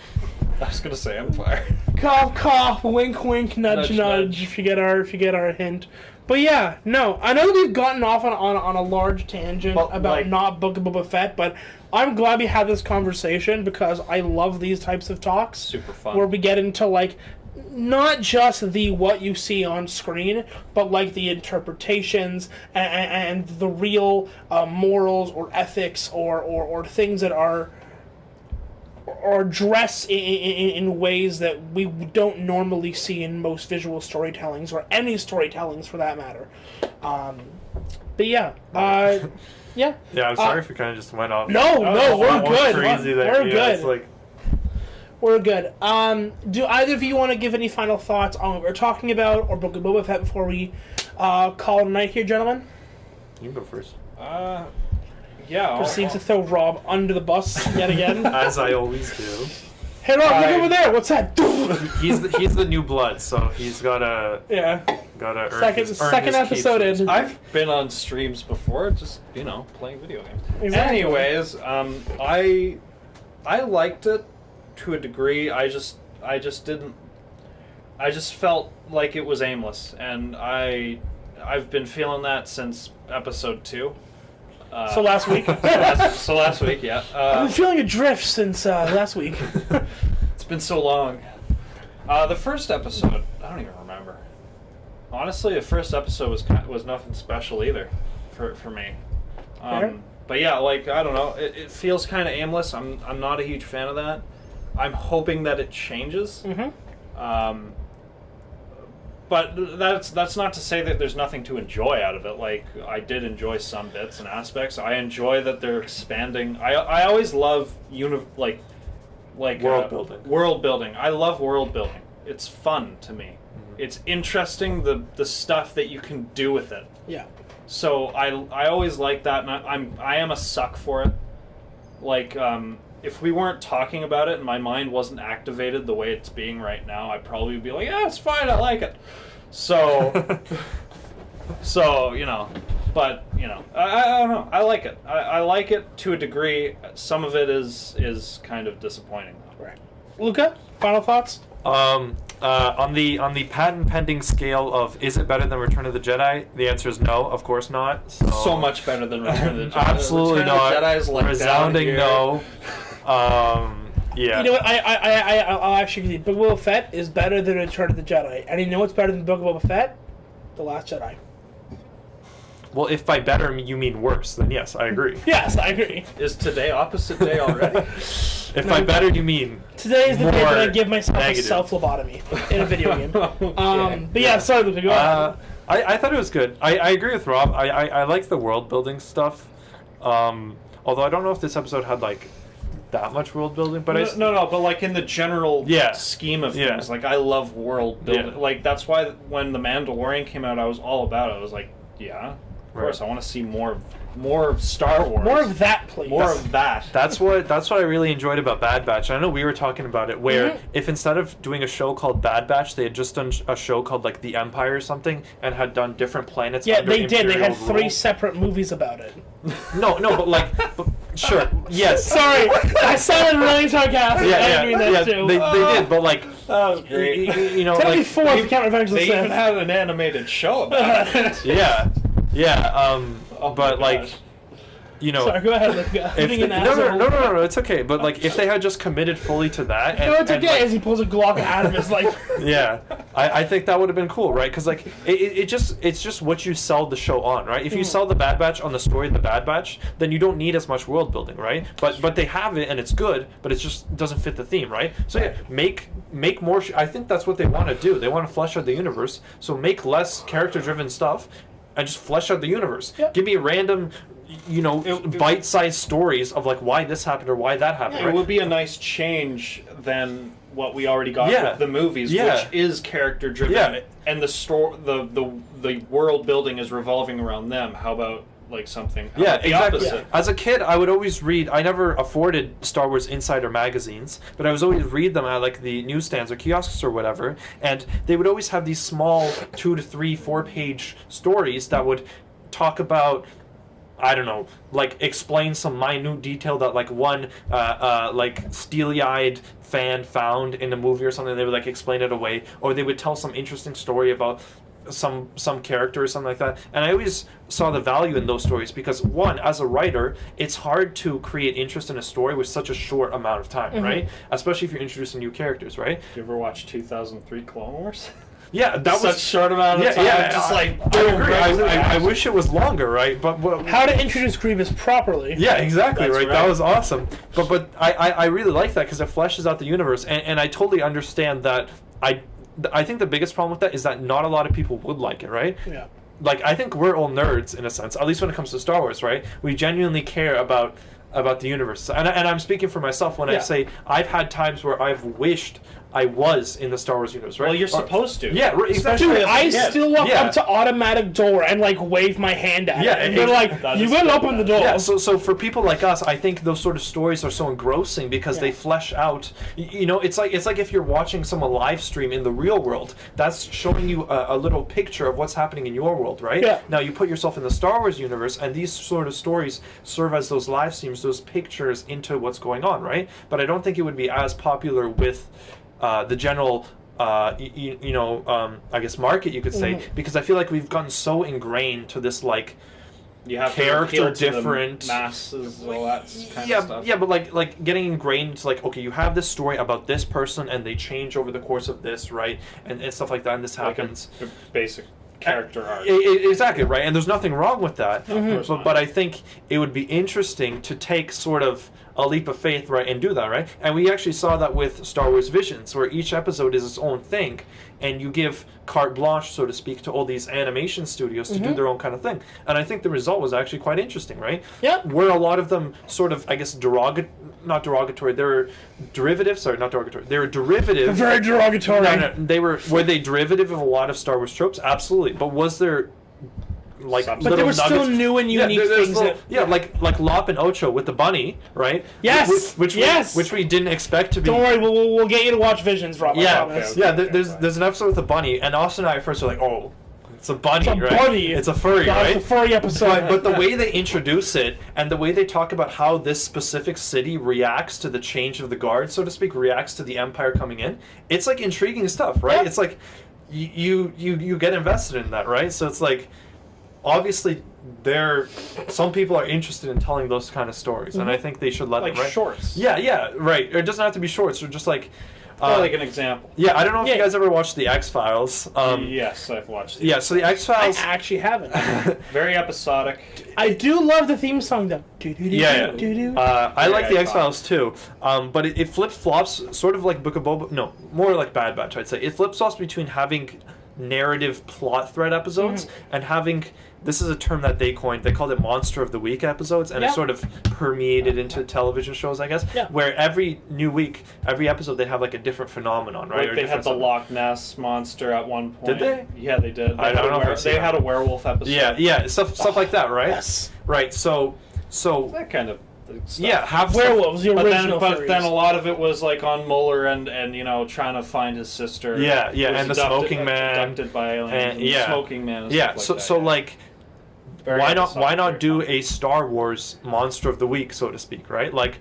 I was gonna say Empire.
Cough, cough, wink, wink, nudge, nudge. If you get our hint. But yeah, no, I know that we've gotten off on a large tangent about not Book of Boba Fett, but I'm glad we had this conversation because I love these types of talks.
Super fun.
Where we get into not just the what you see on screen, but the interpretations and the real morals or ethics or things that are dressed in ways that we don't normally see in most visual storytellings or any storytellings for that matter. But yeah. Yeah.
Yeah, I'm sorry if we kind of just went off.
No, we're good.
Crazy there.
We're good.
It's
We're good. Do either of you want to give any final thoughts on what we're talking about, or Book of Boba Fett, before we call it a night here, gentlemen?
You can go first.
Yeah.
Proceeds to throw Rob under the bus yet again.
As I always do.
Hey Rob, look over there. What's that?
He's the new blood, so he's gotta earn
second episode in.
I've been on streams before, just playing video games.
Exactly.
Anyways, I liked it to a degree. I just felt like it was aimless, and I've been feeling that since episode 2.
So last week.
So last week, yeah.
I've been feeling adrift since last week.
It's been so long. The first episode, I don't even remember. Honestly, the first episode was nothing special either, for me. But yeah, like, I don't know. It feels kind of aimless. I'm not a huge fan of that. I'm hoping that it changes.
Mm-hmm.
But that's not to say that there's nothing to enjoy out of it. Like, I did enjoy some bits and aspects. I enjoy that they're expanding. I always love
world building.
World building. I love world building. It's fun to me. Mm-hmm. It's interesting, the stuff that you can do with it.
Yeah.
So I always like that, and I am a suck for it. Like, if we weren't talking about it and my mind wasn't activated the way it's being right now, I'd probably be like, yeah, it's fine, I like it. So, but, I don't know. I like it. I like it to a degree. Some of it is kind of disappointing, though.
Right. Luca, final thoughts?
On the patent pending scale of, is it better than Return of the Jedi? The answer is no, of course not.
So much better than Return of the Jedi.
Absolutely not.
Return of the Jedi is like
resounding no. Yeah.
You know what? I'll actually agree. Book of Boba Fett is better than Return of the Jedi. And you know what's better than Book of Boba Fett? The Last Jedi.
Well, if by better you mean worse, then yes, I agree.
Yes, I agree.
Is today opposite day already?
If by better you mean
today is the day that I give myself
negative.
a self-lobotomy in a video game.
Okay.
But yeah, sorry, Luca, go ahead.
I thought it was good. I agree with Rob. I like the world building stuff. Although I don't know if this episode had like that much world building, but
but like in the general scheme of things, like I love world building. Like that's why when the Mandalorian came out, I was all about it. I was like, yeah, of course, I want to see more Star Wars,
more of that, please.
More of that.
That's what I really enjoyed about Bad Batch. I know we were talking about it, where if instead of doing a show called Bad Batch, they had just done a show called like The Empire or something, and had done different planets.
Yeah,
under
they did. They had
Imperial
3
rule.
separate movies about it.
No, sure, yes.
Sorry, I sounded really sarcastic. I didn't mean that too.
They did, but like,
oh, great.
Like,
4 if you count Revenge of the
They
Sith.
even had an animated show about it.
yeah. But like.
Sorry, go ahead.
No, it's okay. But like, if they had just committed fully to that,
it's okay. As he pulls a Glock out of his like.
Yeah, I think that would have been cool, right? Because like, it's just what you sell the show on, right? If you sell the Bad Batch on the story of the Bad Batch, then you don't need as much world building, right? But they have it and it's good, but it just doesn't fit the theme, right? So yeah, make more. I think that's what they want to do. They want to flesh out the universe. So make less character-driven stuff, and just flesh out the universe.
Yep.
Give me random. Bite-sized stories of like why this happened or why that happened.
It would be a nice change than what we already got with the movies, which is character driven, and the world building is revolving around them. How about like something?
Exactly.
Opposite?
As a kid, I would always read. I never afforded Star Wars Insider magazines, but I was always read them at like the newsstands or kiosks or whatever, and they would always have these small 2 to 3, 4 page stories that would talk about. I don't know, like explain some minute detail that like one like steely-eyed fan found in a movie or something. They would like explain it away, or they would tell some interesting story about some character or something like that. And I always saw the value in those stories because one, as a writer, it's hard to create interest in a story with such a short amount of time, right? Especially if you're introducing new characters, right?
You ever watch 2003 Clone Wars?
Yeah, that
such
was
short amount of time. Just like
I agree. I wish it was longer, right? But
how to introduce Grievous properly?
Yeah, exactly.
That's
right. That was awesome. But I really like that because it fleshes out the universe, and I totally understand that. I think the biggest problem with that is that not a lot of people would like it, right?
Yeah.
Like I think we're all nerds in a sense, at least when it comes to Star Wars, right? We genuinely care about about the universe. And I'm speaking for myself when I say I've had times where I've wished I was in the Star Wars universe, right?
Well, you're supposed to.
Yeah, exactly.
Dude, I still walk up to automatic door and like wave my hand at it. And they're like, you will open the door.
Yeah, so for people like us, I think those sort of stories are so engrossing because they flesh out, you know, it's like if you're watching someone live stream in the real world, that's showing you a little picture of what's happening in your world, right?
Yeah.
Now you put yourself in the Star Wars universe and these sort of stories serve as those live streams, those pictures into what's going on, right? But I don't think it would be as popular with the general, I guess market, you could say, because I feel like we've gotten so ingrained to this, like,
you have
character different
masses, all that kind of stuff.
Yeah, but like getting ingrained to like, okay, you have this story about this person and they change over the course of this, right? And stuff like that, and this happens.
Like a basic character arc.
Exactly, right? And there's nothing wrong with that.
Mm-hmm.
But I think it would be interesting to take sort of a leap of faith, right, and do that, right? And we actually saw that with Star Wars Visions, where each episode is its own thing, and you give carte blanche, so to speak, to all these animation studios to do their own kind of thing. And I think the result was actually quite interesting, right?
Yeah.
Where a lot of them sort of, I guess, not derogatory, they're derivative, sorry, not derogatory, they were derivative.
Very derogatory.
No, were they derivative of a lot of Star Wars tropes? Absolutely. But was there like
but
little
there were
nuggets?
still new and unique things
like Lop and Ocho with the bunny, right?
Yes,
which we didn't expect to be.
Don't worry, we'll get you to watch Visions, Rob.
There's an episode with a bunny, and Austin and I at first were like, oh, it's a bunny, right?
Bunny.
It's a furry, right?
It's a furry episode.
But the way they introduce it, and the way they talk about how this specific city reacts to the change of the guard, so to speak, reacts to the Empire coming in, it's like intriguing stuff, right?
Yeah.
It's like you get invested in that, right? So it's like, obviously, some people are interested in telling those kind of stories, and I think they should let
like
them, right?
Shorts.
Yeah, right. It doesn't have to be shorts, or just like...
like an example.
Yeah, I don't know if you guys ever watched The X-Files.
Yes, I've watched it.
Yeah, so The X-Files...
I actually haven't.
Very episodic.
I do love the theme song, though.
I like The X-Files, too. But it flip-flops, sort of like Book of Boba... No, more like Bad Batch, I'd say. It flip-flops between having narrative plot thread episodes and having... This is a term that they coined. They called it Monster of the Week episodes, and it sort of permeated into television shows, I guess. Yeah. Where every new week, every episode, they have like a different phenomenon, right?
Like they had the Loch Ness monster at one point.
Did they?
Yeah, they did.
I don't know.
They had a werewolf episode.
Yeah, stuff like that, right?
Yes.
Right. So
that kind of. Stuff.
Yeah, have
werewolves. The original.
But then a lot of it was like on Mueller and trying to find his sister.
Yeah, and the Smoking Man,
abducted by aliens. And the Smoking Man. And
so like. Why not do a Star Wars Monster of the Week, so to speak, right? Like,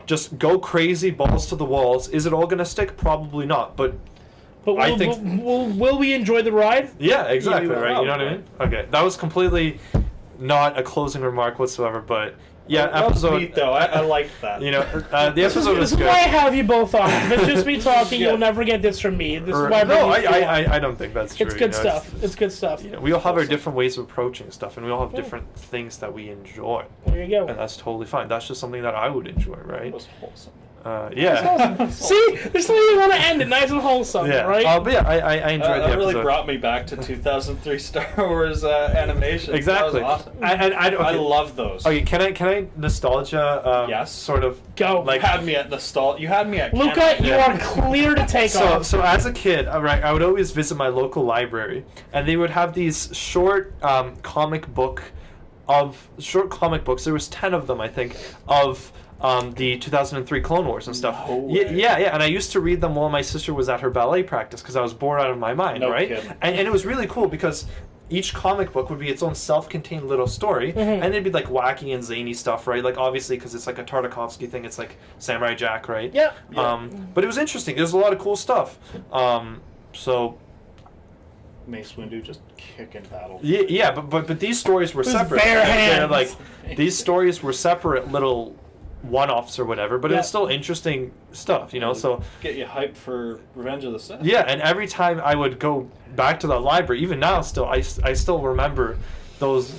just go crazy, balls to the walls. Is it all going to stick? Probably not, but I think...
Will we enjoy the ride?
Yeah, exactly, right? You know what I mean? Okay, that was completely not a closing remark whatsoever, but... Yeah, episode.
Neat, though. I like that.
You know, the episode was good.
This is why I have you both on. If it's just me talking, you'll never get this from me. This is why
I don't think that's true.
It's good stuff. It's good stuff.
You know, we all have our different ways of approaching stuff, and we all have different things that we enjoy.
There you go.
And that's totally fine. That's just something that I would enjoy, right?
It was wholesome.
Yeah.
See, there's something you want to end it nice and wholesome, right?
But yeah, I enjoyed the episode.
That really brought me back to 2003 Star Wars animation.
Exactly.
That was awesome.
I
love those.
Okay, can I nostalgia?
Yes.
Sort of.
Go.
You had me at nostalgia. You had me at
Luca. You are clear to take off.
So as a kid, right, I would always visit my local library, and they would have these short comic books. There was 10 of them, I think, of. The 2003 Clone Wars and stuff.
No way.
Yeah, and I used to read them while my sister was at her ballet practice because I was bored out of my mind, right?
Kidding.
And it was really cool because each comic book would be its own self-contained little story, and it'd be like wacky and zany stuff, right? Like obviously because it's like a Tartakovsky thing, it's like Samurai Jack, right?
Yeah.
But it was interesting. There's a lot of cool stuff. So.
Mace Windu just kicking battle.
Yeah, but these stories were separate.
Bare hands.
Like these stories were separate little one-offs or whatever, but it's still interesting stuff, you know. So
get you hyped for Revenge of the Sith.
Yeah, and every time I would go back to the library, even now, still I still remember those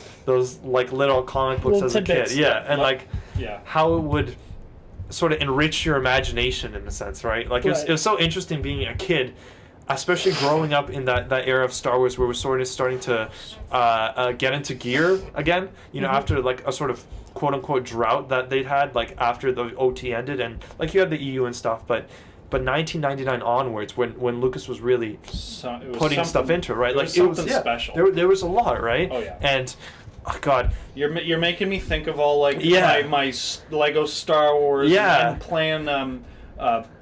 like little comic books
little
as
tidbits.
a kid. Yeah, and how it would sort of enrich your imagination in a sense, right? Like it was so interesting being a kid. Especially growing up in that era of Star Wars where we're sort of starting to get into gear again, you know, after like a sort of quote unquote drought that they'd had like after the OT ended, and like you had the EU and stuff, but 1999 onwards, when Lucas was really putting stuff into it, right? Like it was special. There was a lot, right?
Oh yeah.
And oh god,
you're making me think of all like my Lego Star Wars and playing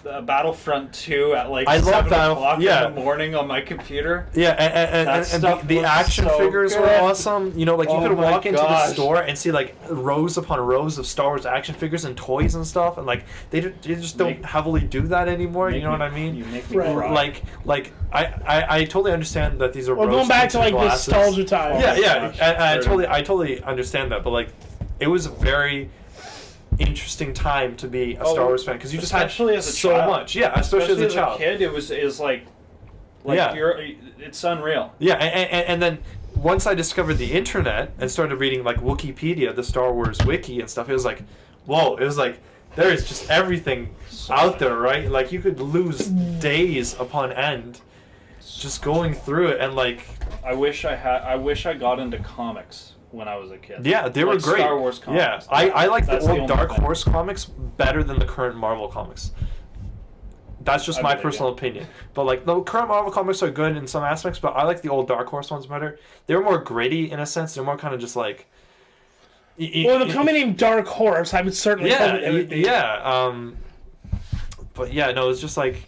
Battlefront 2 at like 7 o'clock in the morning on my computer.
Yeah, and the action figures were awesome. You know, like you could walk into the store and see like rows upon rows of Star Wars action figures and toys and stuff, and like they just don't heavily do that anymore. You know what I mean?
You make me cry.
Like I totally understand that these are.
Well, going back to like nostalgia time.
Yeah, and I totally understand that, but like it was a very interesting time to be a Star Wars fan because you just had so much. Yeah, especially as a child.
Kid, it was like it's unreal.
Yeah, and then once I discovered the internet and started reading like Wikipedia, the Star Wars wiki and stuff, it was like, whoa! It was like there is just everything out there, right? Like you could lose days upon end just going through it, and like
I wish I got into comics when I was a kid.
Yeah, they were great.
Star Wars comics.
Yeah, I like the old Dark Horse comics better than the current Marvel comics. That's just my personal opinion. But like the current Marvel comics are good in some aspects, but I like the old Dark Horse ones better. They were more gritty in a sense. They're more kind of just like.
Well, the company named Dark Horse, I would certainly.
But yeah, no, it's just like.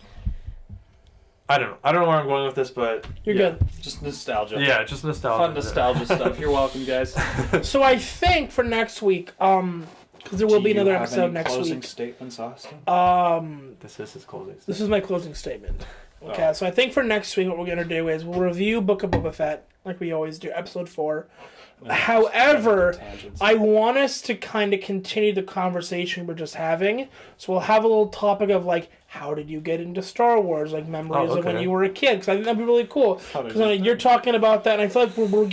I don't know where I'm going with this, but...
You're good.
Just nostalgia.
Yeah, just nostalgia.
Fun nostalgia stuff. You're welcome, guys.
So I think for next week, because there will be another episode next week.
Closing statements, Austin?
This is his closing statement.
This is my closing statement. Okay, so I think for next week what we're going to do is we'll review Book of Boba Fett, like we always do, episode 4. However, I want us to kind of continue the conversation we're just having. So we'll have a little topic of like, how did you get into Star Wars? Like memories of when you were a kid, because I think that'd be really cool. Because you're talking about that, and I feel like we're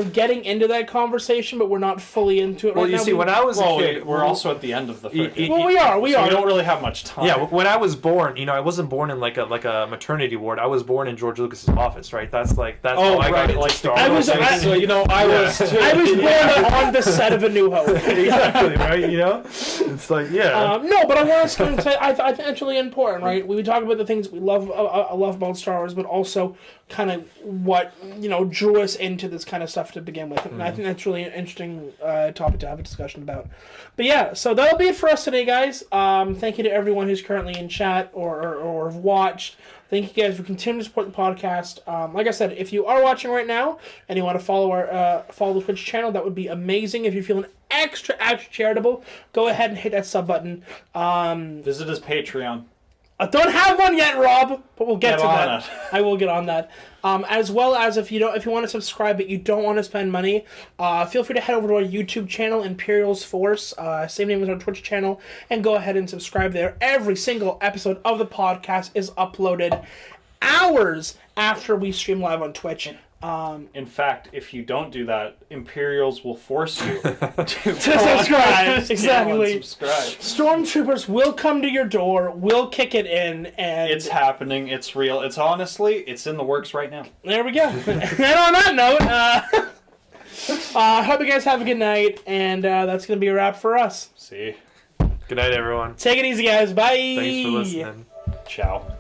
getting into that conversation, but we're not fully into it.
Well,
right
you
now.
see, when I was a kid,
we're also at the end of the.
Well, we are.
So we don't really have much time.
Yeah, when I was born, you know, I wasn't born in like a maternity ward. I was born in George Lucas's office, right? That's how I got into Star Wars.
So you know, I was too.
I was born on the set of A New Hope.
Exactly, right? You know, it's like
no, but I want to say I think it's really important, right? We talk about the things we love. I love about Star Wars, but also kind of what drew us into this kind of stuff to begin with. And I think that's really an interesting topic to have a discussion about. But yeah, so that'll be it for us today, guys. Thank you to everyone who's currently in chat or have watched. Thank you guys for continuing to support the podcast. Like I said, if you are watching right now and you want to follow the Twitch channel, that would be amazing. If you're feeling extra charitable, go ahead and hit that sub button.
Visit his Patreon.
I don't have one yet, Rob, but we'll get to that. I will get on that. As well as if you want to subscribe but you don't want to spend money, feel free to head over to our YouTube channel, Imperial's Force, same name as our Twitch channel, and go ahead and subscribe there. Every single episode of the podcast is uploaded hours after we stream live on Twitch.
In fact, if you don't do that, Imperials will force you to
subscribe. Exactly.
Subscribe.
Stormtroopers will come to your door, will kick it in, and
it's happening. It's real. It's in the works right now.
There we go. And on that note, I hope you guys have a good night, and that's going to be a wrap for us.
See.
Good night, everyone.
Take it easy, guys. Bye.
Thanks for listening.
Ciao.